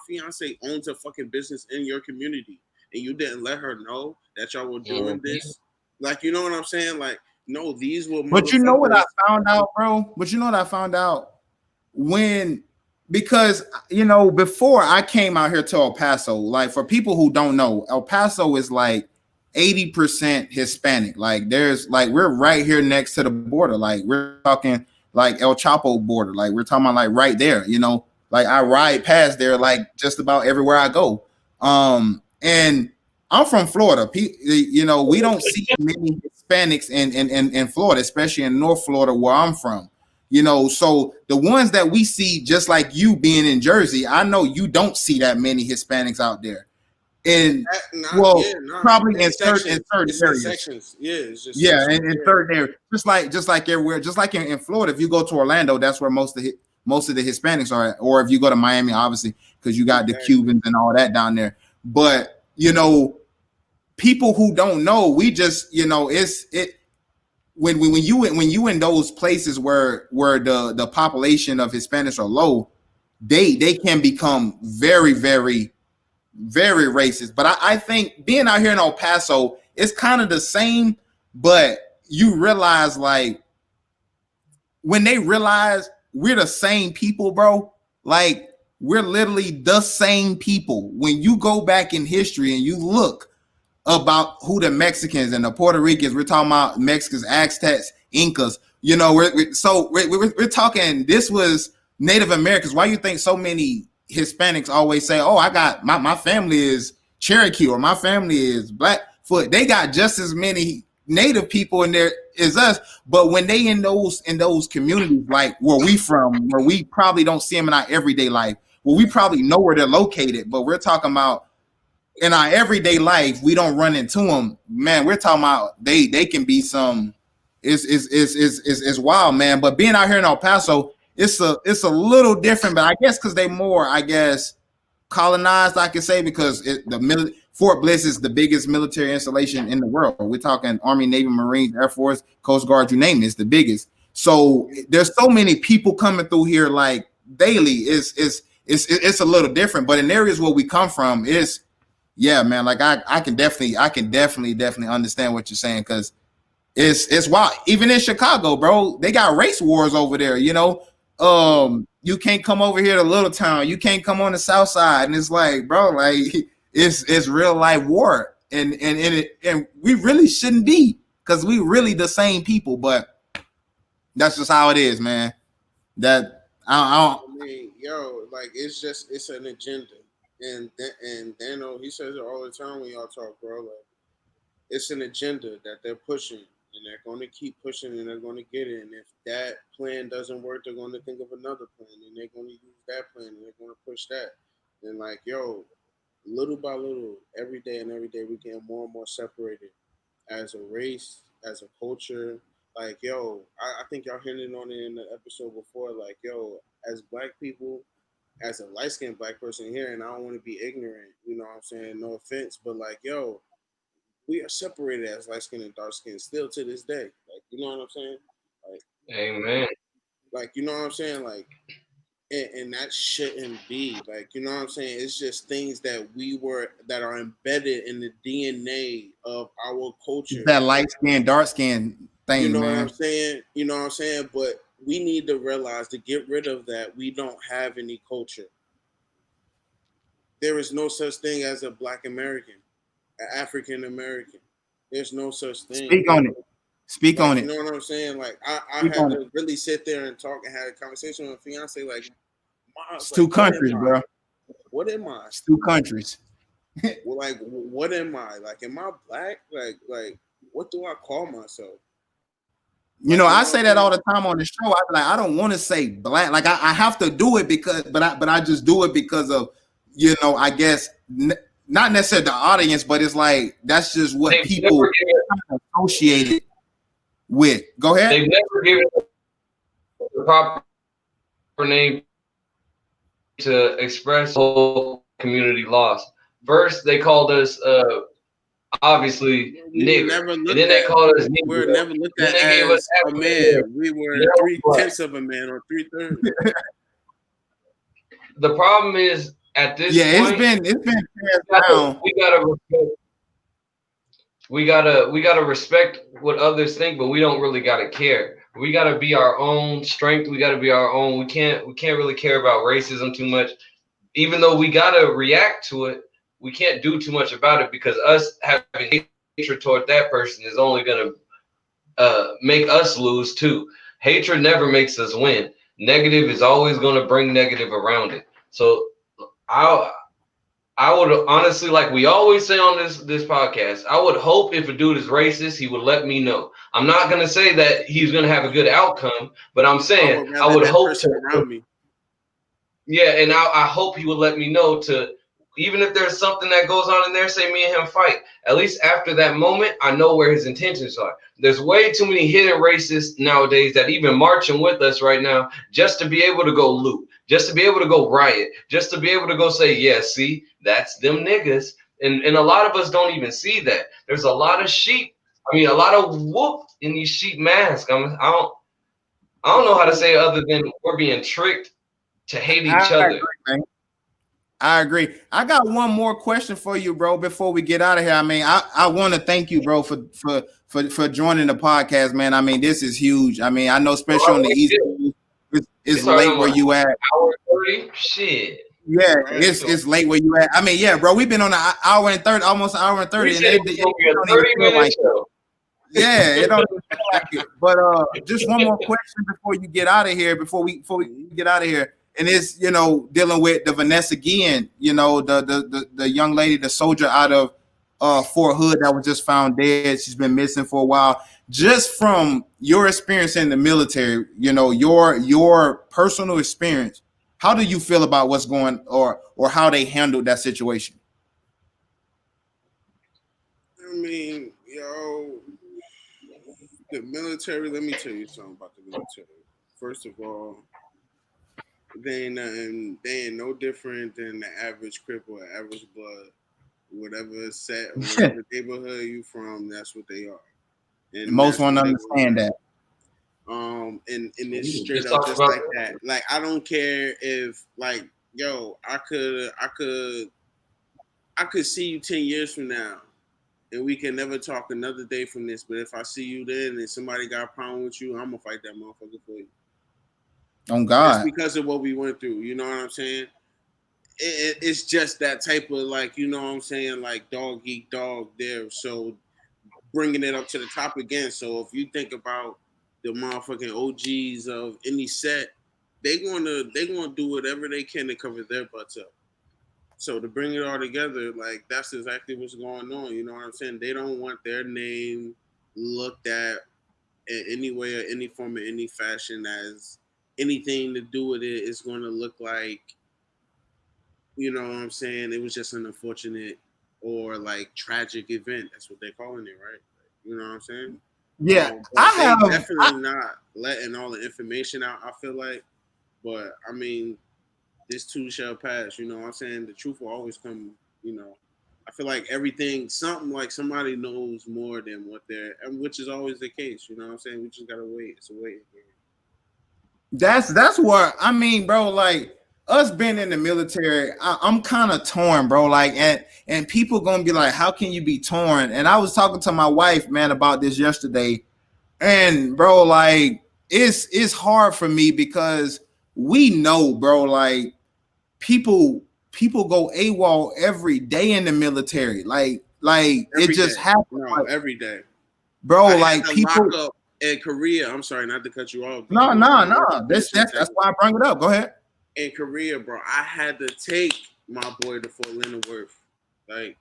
fiance owns a fucking business in your community, and you didn't let her know that y'all were doing this. Like you know what I'm saying? Like no, these were But you know what I motherfuckers. found out, bro? But you know what I found out when because before I came out here to El Paso, like for people who don't know, El Paso is like 80% Hispanic. Like there's like we're right here next to the border. Like we're talking like El Chapo border. Like we're talking about like right there, Like I ride past there like just about everywhere I go. And I'm from Florida. We don't see many Hispanics in Florida, especially in North Florida where I'm from. So the ones that we see, just like you being in Jersey, I know you don't see that many Hispanics out there. And probably in certain It's in areas. sections. Yeah, it's just Yeah, sections. in Yeah. certain areas, just like everywhere, just like in Florida. If you go to Orlando, that's where most of the Hispanics are at. Or if you go to Miami, obviously, because you got the Cubans and all that down there. But people who don't know, we just when you in those places where the population of Hispanics are low, they can become very, very, very racist. But I think being out here in El Paso, it's kind of the same, but you realize like when they realize we're the same people, bro, like we're literally the same people. When you go back in history and you look about who the Mexicans and the Puerto Ricans, we're talking about Mexicans, Aztecs, Incas, we're talking, this was Native Americans. Why you think so many Hispanics always say, oh, I got my family is Cherokee or my family is Blackfoot? They got just as many native people and there is us. But when they in those communities, like where we from, where we probably don't see them in our everyday life, well, we probably know where they're located, but we're talking about in our everyday life, we don't run into them. Man, we're talking about they can be some is wild, man. But being out here in El Paso, it's a little different, but I guess because they more, I guess, colonized, I could say, because Fort Bliss is the biggest military installation in the world. We're talking Army, Navy, Marines, Air Force, Coast Guard, you name it, it's the biggest. So there's so many people coming through here like daily. It's a little different, but in areas where we come from, yeah, man. Like I can definitely understand what you're saying, because it's wild. Even in Chicago, bro, they got race wars over there. You know, you can't come over here to Little Town. You can't come on the South Side, and it's like, bro, like it's real life war, and we really shouldn't be, because we really the same people, but that's just how it is, man. That I mean, yo, like it's an agenda, and Dano, he says it all the time when y'all talk, bro. Like it's an agenda that they're pushing, and they're going to keep pushing, and they're going to get it. And if that plan doesn't work, they're going to think of another plan, and they're going to use that plan, and they're going to push that. And like, yo, little by little, every day we get more and more separated as a race, as a culture. Like, yo, I think y'all hinted on it in the episode before. Like, yo, as black people, as a light-skinned black person here, and I don't want to be ignorant, you know what I'm saying? No offense, but like, yo, we are separated as light-skinned and dark-skinned still to this day. Like, you know what I'm saying? Like, amen. Like, you know what I'm saying? Like, and that shouldn't be. Like, you know what I'm saying? It's just things that are embedded in the DNA of our culture. that light skin, dark skin thing, you know man. what I'm saying? You know what I'm saying? But we need to realize, to get rid of that, we don't have any culture. There is no such thing as a Black American, an African American. There's no such thing. Speak on it. Speak like, on you it. know what I'm saying? Like, I had to really sit there and talk and had a conversation with my fiance. Like, it's two countries, bro. What am I? It's two countries. Well, like, what am I? Like, am I black? Like, what do I call myself? You know, I say that all the time on the show. I be like, I don't want to say black. Like, I have to do it because, but I just do it because of, you know, I guess not necessarily the audience, but it's like that's just what people associate it with. Go ahead. They've never given the proper name to express the whole community loss. First, they called us obviously nigger, and then they called us we were never looked at as a man. We were 3/10 of a man or 3/3. The problem is, at this point, it's been passed down. We gotta respect what others think, but we don't really gotta care. We gotta be our own strength. We gotta be our own. We can't really care about racism too much, even though we gotta react to it. We can't do too much about it, because us having hatred toward that person is only gonna make us lose too. Hatred never makes us win. Negative is always gonna bring negative around it. So I would honestly, like we always say on this podcast, I would hope if a dude is racist, he would let me know. I'm not gonna say that he's gonna have a good outcome, but I'm saying I would hope around me. Yeah, and I hope he would let me know, to even if there's something that goes on in there, say me and him fight. At least after that moment, I know where his intentions are. There's way too many hidden racists nowadays that even marching with us right now just to be able to go loot, just to be able to go riot, just to be able to go say, yeah, see, that's them niggas. And a lot of us don't even see that. There's a lot of sheep. I mean, a lot of whoop in these sheep masks. I don't know how to say it other than we're being tricked to hate each other. I agree. I got one more question for you, bro, before we get out of here. I mean, I want to thank you, bro, for joining the podcast, man. I mean, this is huge. I mean, I know, especially on the East Coast, it's late where you at. Hour 30? Shit. Yeah, it's late where you at. I mean, yeah, bro, we've been on an hour and 30, almost an hour and 30. And it don't even feel like it. Yeah, it don't feel like it. But just one more question before you get out of here, before we get out of here. And it's, you know, dealing with the Vanessa Guillen, you know, the young lady, the soldier out of for a hood that was just found dead. She's been missing for a while. Just from your experience in the military, you know, your personal experience, how do you feel about what's going or how they handled that situation? I mean, the military. Let me tell you something about the military. First of all, they ain't nothing. They ain't no different than the average crip or average blood. Whatever set or whatever neighborhood you from, that's what they are, and Most that's want what to they will understand be. that. And it's straight Just up talk just about like that. Like I don't care if like I could see you 10 years from now, and we can never talk another day from this. But if I see you then and somebody got a problem with you, I'm gonna fight that motherfucker for you. On Just God. because of what we went through. You know what I'm saying? It's just that type of like, you know what I'm saying, like dog eat dog there. So bringing it up to the top again. So if you think about the motherfucking OGs of any set, they gonna do whatever they can to cover their butts up. So to bring it all together, like that's exactly what's going on. You know what I'm saying? They don't want their name looked at in any way or any form or any fashion as anything to do with it is going to look like, you know what I'm saying, it was just an unfortunate or like tragic event. That's what they're calling it, right? You know what I'm saying? Yeah, But I they have. definitely not letting all the information out, I feel like. But I mean, this too shall pass. You know what I'm saying? The truth will always come. You know, I feel like everything, something like somebody knows more than what they're, and which is always the case. You know what I'm saying? We just gotta wait. It's a waiting game. That's what I mean, bro. Like us being in the military, I'm kind of torn, bro. Like, and people gonna be like, how can you be torn? And I was talking to my wife, man, about this yesterday, and bro, like it's hard for me because we know, bro, like people go AWOL every day in the military. Like it Every just day. happens, No, like, every day. bro. I had Like to lock people, up in Korea. I'm sorry not to cut you off, bro. no, I'm no, trying to no. let you That's finish your that's statement. why I bring it up. Go ahead. In Korea, bro, I had to take my boy to Fort Leonard Worth. Like,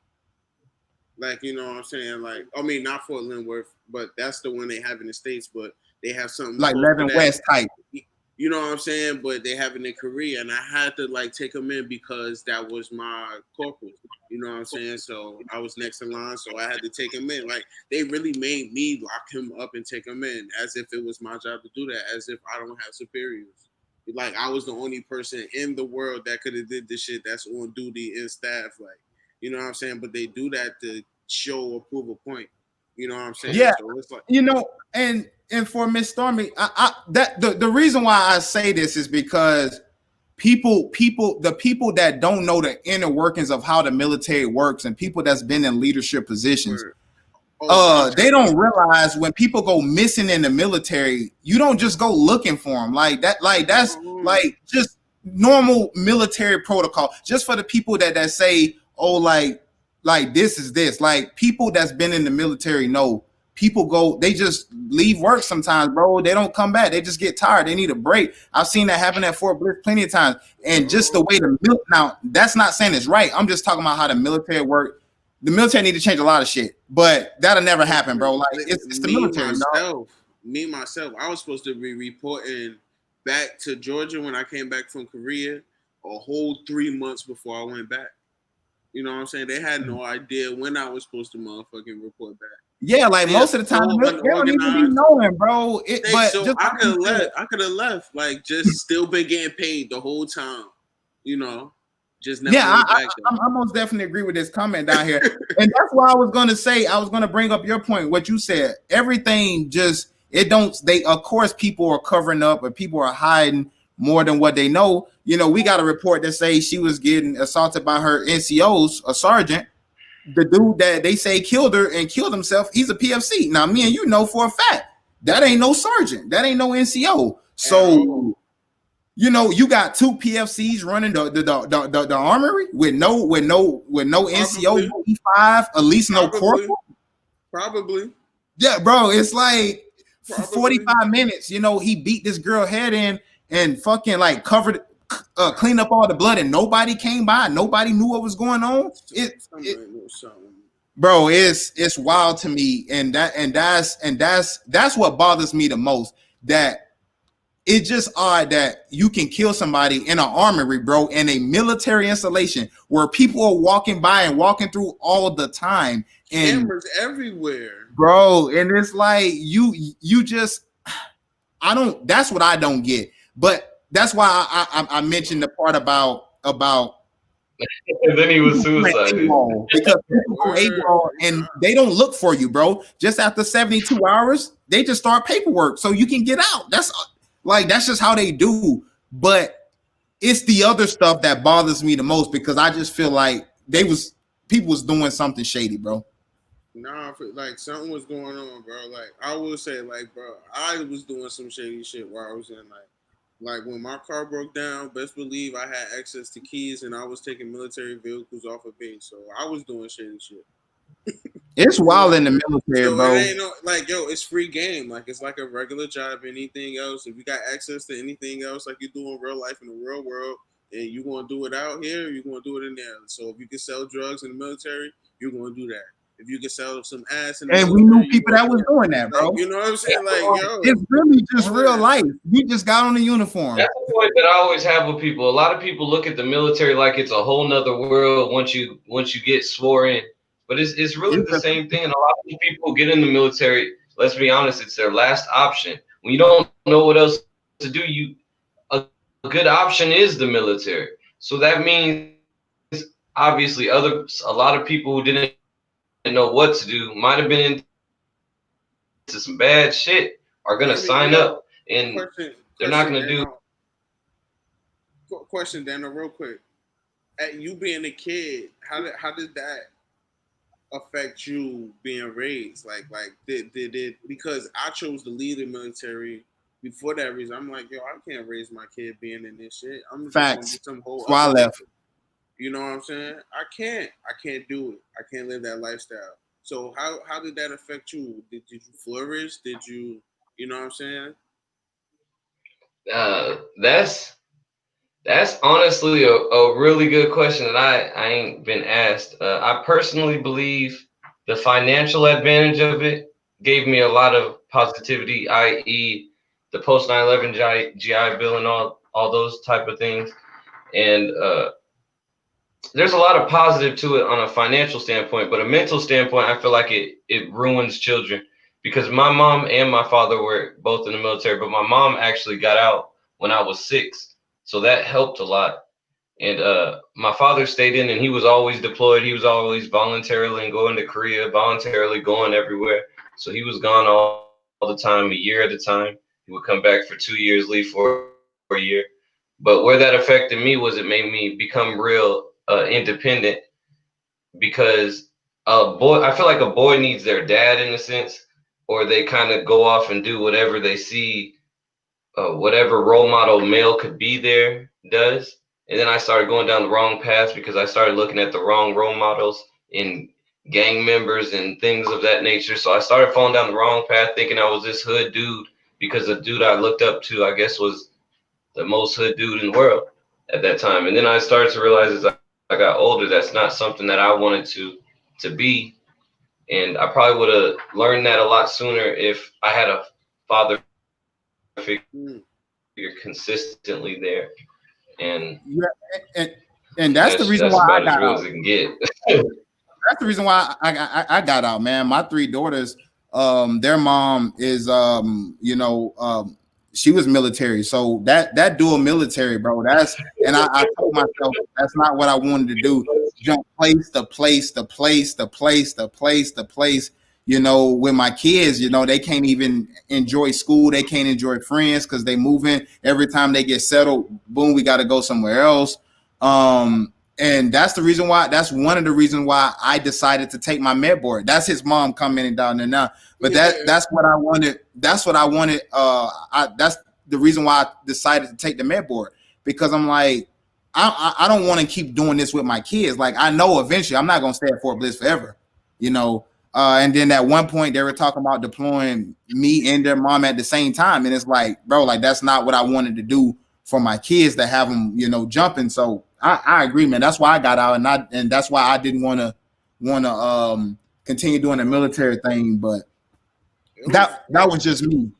you know what I'm saying? Like, I mean, not Fort Leonard Worth, but that's the one they have in the States, but they have something Like close to 11 that. West type. You know what I'm saying? But they have it in Korea, and I had to like take him in because that was my corporal. You know what I'm saying? So I was next in line, so I had to take him in. Like they really made me lock him up and take him in, as if it was my job to do that, as if I don't have superiors. Like I was the only person in the world that could have did this shit that's on duty in staff. Like, you know what I'm saying? But they do that to show or prove a point. You know what I'm saying? Yeah, So it's like, you know, and for Miss Stormy, I that the reason why I say this is because the people that don't know the inner workings of how the military works and people that's been in leadership positions, word. Oh, I'm they telling don't you. realize when people go missing in the military, you don't just go looking for them like that. Like that's Oh, like just normal military protocol. Just for the people that say, oh, like this is this. Like people that's been in the military know people go, they just leave work sometimes, bro. They don't come back. They just get tired. They need a break. I've seen that happen at Fort Bliss plenty of times. And just the way the now, that's not saying it's right. I'm just talking about how the military work. The military need to change a lot of shit, but that'll never happen, bro. Like it's the me military, dog. myself, I was supposed to be reporting back to Georgia when I came back from Korea a whole 3 months before I went back. You know what I'm saying? They had no idea when I was supposed to motherfucking report back. Yeah, like They are most of the time, so they don't even be unorganized. knowing, bro. But So just I like could you have said, left. I could have left. Like just still been getting paid the whole time. You know, just never yeah, went back though. I most definitely agree with this comment down here, and that's why I was gonna say I was gonna bring up your point. What you said, everything just it don't. They of course people are covering up, or people are hiding more than what they know. You know, we got a report that say she was getting assaulted by her NCOs, a sergeant. The dude that they say killed her and killed himself, he's a PFC. Now, me and you know for a fact that ain't no sergeant, that ain't no NCO. At all. So you know, you got two PFCs running the armory with no NCO, Probably. no E5, at least no Probably. corporal. Probably. Yeah, bro, it's like for Probably. 45 minutes, you know, he beat this girl head in and fucking like covered cleaned up all the blood and nobody came by, nobody knew what was going on. Something ain't no something. bro, it's wild to me, and that's what bothers me the most. That it's just odd that you can kill somebody in an armory, bro, in a military installation where people are walking by and walking through all the time, and Cameras everywhere. bro, and it's like you just I don't. That's what I don't get. But that's why I mentioned the part about And then he was people going suicided. AWOL, because people go Word. AWOL and they don't look for you, bro. Just after 72 hours, they just start paperwork so you can get out. That's just how they do. But it's the other stuff that bothers me the most, because I just feel like people was doing something shady, bro. Nah, like something was going on, bro. Like I will say, like, bro, I was doing some shady shit while I was in like when my car broke down. Best believe I had access to keys, and I was taking military vehicles off of base, so I was doing shady shit. It's You know? wild in the military, So it bro. ain't no like, yo, it's free game. Like it's like a regular job. Anything else, if you got access to anything else, like you do in real life in the real world, and you gonna do it out here, you're gonna do it in there. So if you can sell drugs in the military, you're gonna do that. If you can sell some ass in the And we knew military, you're people gonna that do was that. doing that, Like bro. you know what I'm saying? Like yo, It's really just real word. life. You just got on the uniform. That's the point that I always have with people. A lot of people look at the military like it's a whole nother world once you get swore in. But it's really It's the a, same thing. And a lot of people who get in the military, let's be honest, it's their last option. When you don't know what else to do, a good option is the military. So that means obviously a lot of people who didn't know what to do might have been into some bad shit are gonna I mean, sign yo, up and question, they're not question, gonna do. Daniel. Question, Daniel, real quick. At you being a kid, how did that affect you being raised? Like did it, because I chose to leave the military before that reason. I'm like, yo, I can't raise my kid being in this shit. I'm just gonna be facts. some whole That's why I other left. nigga. You know what I'm saying? I can't do it. I can't live that lifestyle. So how did that affect you? Did you flourish? Did you know what I'm saying? That's honestly a really good question that I ain't been asked. I personally believe the financial advantage of it gave me a lot of positivity, i.e., the post 9/11 GI Bill and all those type of things. And there's a lot of positive to it on a financial standpoint, but a mental standpoint, I feel like it ruins children because my mom and my father were both in the military, but my mom actually got out when I was 6, so that helped a lot. And my father stayed in, and he was always deployed. He was always voluntarily going to Korea, voluntarily going everywhere. So he was gone all the time, a year at a time. He would come back for 2 years, leave for a year. But where that affected me was it made me become real independent because I feel like a boy needs their dad in a sense, or they kind of go off and do whatever they see whatever role model male could be there does. And then I started going down the wrong path because I started looking at the wrong role models in gang members and things of that nature. So I started falling down the wrong path thinking I was this hood dude because the dude I looked up to, I guess, was the most hood dude in the world at that time. And then I started to realize as I got older, that's not something that I wanted to be. And I probably would have learned that a lot sooner if I had a father figure consistently there. And Yeah, and, and that's that's the about reason as why real I as it got can out. get. That's the reason why I got out, man. My 3 daughters, their mom is she was military, so that dual military, bro. And I told myself that's not what I wanted to do. Jump place to place to place to place to place to place. With my kids, they can't even enjoy school. They can't enjoy friends because they moving every time they get settled. Boom, we got to go somewhere else. And that's the reason why. That's one of the reasons why I decided to take my med board. That's his mom coming down there now. But that's what I wanted. That's what I wanted. That's the reason why I decided to take the med board, because I'm like, I don't want to keep doing this with my kids. Like, I know eventually I'm not gonna stay at Fort Bliss forever, you know. And then at one point they were talking about deploying me and their mom at the same time, and it's like, bro, like that's not what I wanted to do for my kids to have them, jumping. So I agree, man. That's why I got out, and that's why I didn't want to want to continue doing the military thing, but It was that was just me.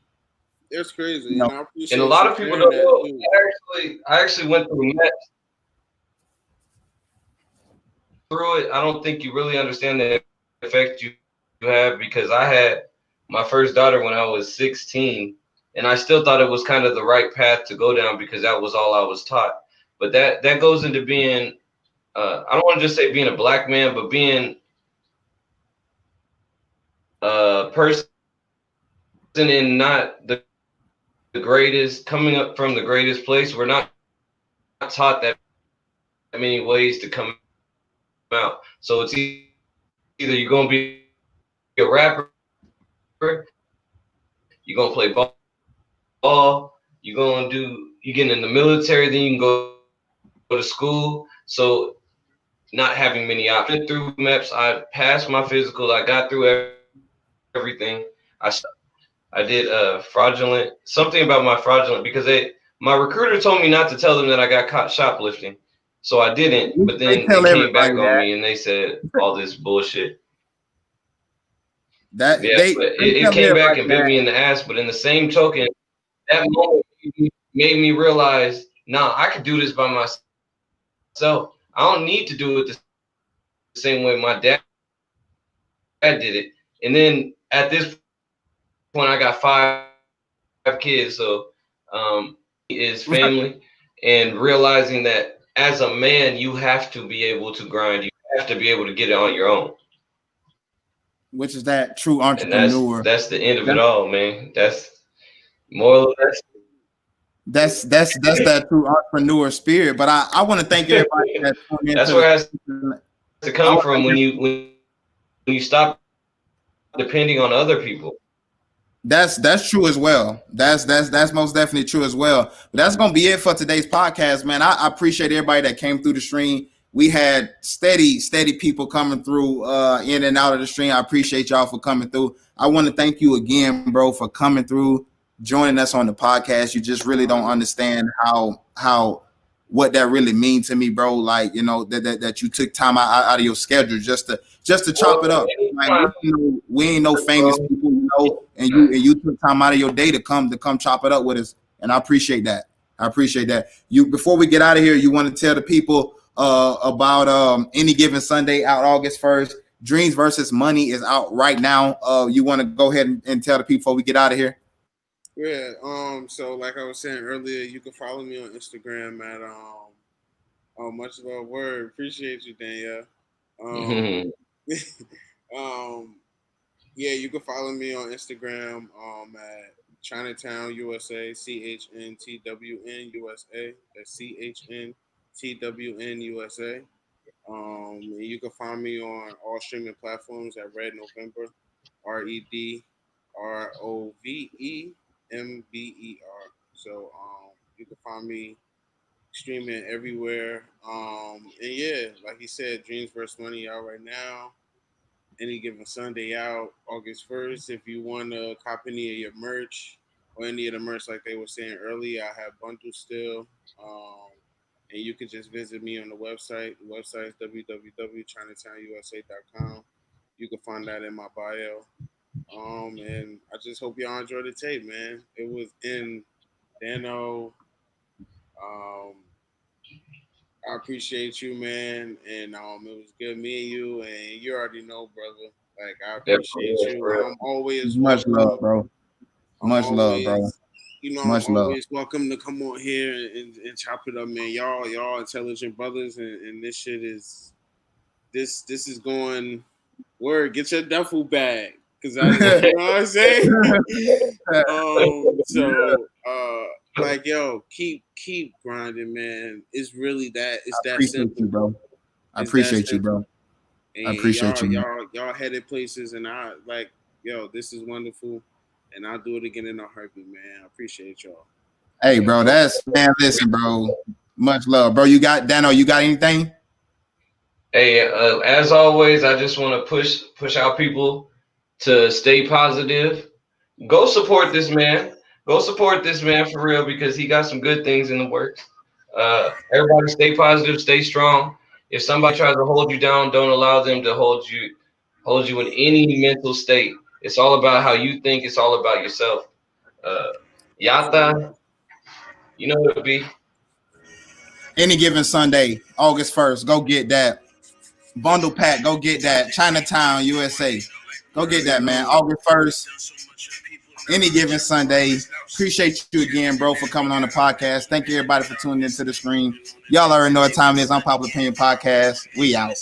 it's You crazy, know, and I And a appreciate lot you of people sharing don't that know. too. I actually went through met through it. I don't think you really understand the effect you have because I had my first daughter when I was 16, and I still thought it was kind of the right path to go down because that was all I was taught. But that goes into being I don't want to just say being a black man, but being a person in not the greatest, coming up from the greatest place. We're not taught that many ways to come out. So it's either you're gonna be a rapper, you're gonna play ball, you get in the military, then you can go to school. So not having many options. Through MEPS, I passed my physical, I got through everything. I I did fraudulent something about my fraudulent because my recruiter told me not to tell them that I got caught shoplifting. So I didn't, but they then tell it came everybody back on that me and they said all this bullshit. that Yeah, but they it tell came back everybody and bit that. me in the ass. But in the same token, that moment made me realize, nah, I could do this by myself. I don't need to do it the same way my dad did it. And then at this point, I got five kids, so is family, and realizing that as a man, you have to be able to grind. You have to be able to get it on your own, Which is that true and that's entrepreneur. that's the end of it That, all, man. That's moral. that's that true entrepreneur spirit. But I want to thank everybody that tuned That's into where it has the. to I come want to from thank when you stop depending on other people. that's true as well. That's most definitely true as well. But that's gonna be it for today's podcast, man. I appreciate everybody that came through the stream. We had steady people coming through in and out of the stream. I appreciate y'all for coming through. I want to thank you again, bro, for coming through, joining us on the podcast. You just really don't understand how what that really means to me, bro. Like, that you took time out of your schedule just to chop Well, it up. Like, anytime, we ain't no famous bro. people, and you took time out of your day to come chop it up with us, and I appreciate that. I appreciate that. You Before we get out of here, you want to tell the people about Any Given Sunday out August 1st. Dreams versus Money is out right now. You want to go ahead and tell the people before we get out of here? Yeah. So like I was saying earlier, you can follow me on Instagram at much love word. Appreciate you, Danielle. Um, um, yeah, you can follow me on Instagram at Chinatown USA, CHNTWN USA. That's CHNTWN USA. And you can find me on all streaming platforms at Red November, REDROVEMBER. So you can find me streaming everywhere. And yeah, like you said, Dreams vs. Money out right now. Any Given Sunday out August 1st. If you want to cop any of your merch or any of the merch, like they were saying earlier, I have bundles still. And you can just visit me on the website. The website is www.chinatownusa.com. You can find that in my bio. And I just hope y'all enjoy the tape, man. It was in Dano. Um, I appreciate you, man, and it was good meeting you. And you already know, brother. Like I Yeah, appreciate you. for real. I'm always Much love, welcome. bro. I'm Much love, bro. always, I'm Much love. always welcome to come on here and chop it up, man. Y'all intelligent brothers, and this shit is this is going word. Get your duffel bag, cause you know what I'm saying. So like yo, keep grinding, man. It's really that. It's that Appreciate you, simple. bro. I It's that appreciate you, simple. bro. And I appreciate y'all, you, man. y'all headed places, and I like, yo, this is wonderful, and I'll do it again in a heartbeat, man. I appreciate y'all. Hey, bro, listen, bro. Much love, bro. You got Dano, you got anything? Hey, as always, I just want to push out people to stay positive. Go support this man. Go support this man for real because he got some good things in the works. Everybody stay positive, stay strong. If somebody tries to hold you down, don't allow them to hold you in any mental state. It's all about how you think. It's all about yourself. Uh, Yata, you know what it be. Any given Sunday, August 1st, go get that. Bundle pack, go get that. Chinatown, USA. Go get that, man. August 1st, any given Sunday. Appreciate you again, bro, for coming on the podcast. Thank you, everybody, for tuning into the stream. Y'all already know what time it is. Unpopular Opinion Podcast. We out.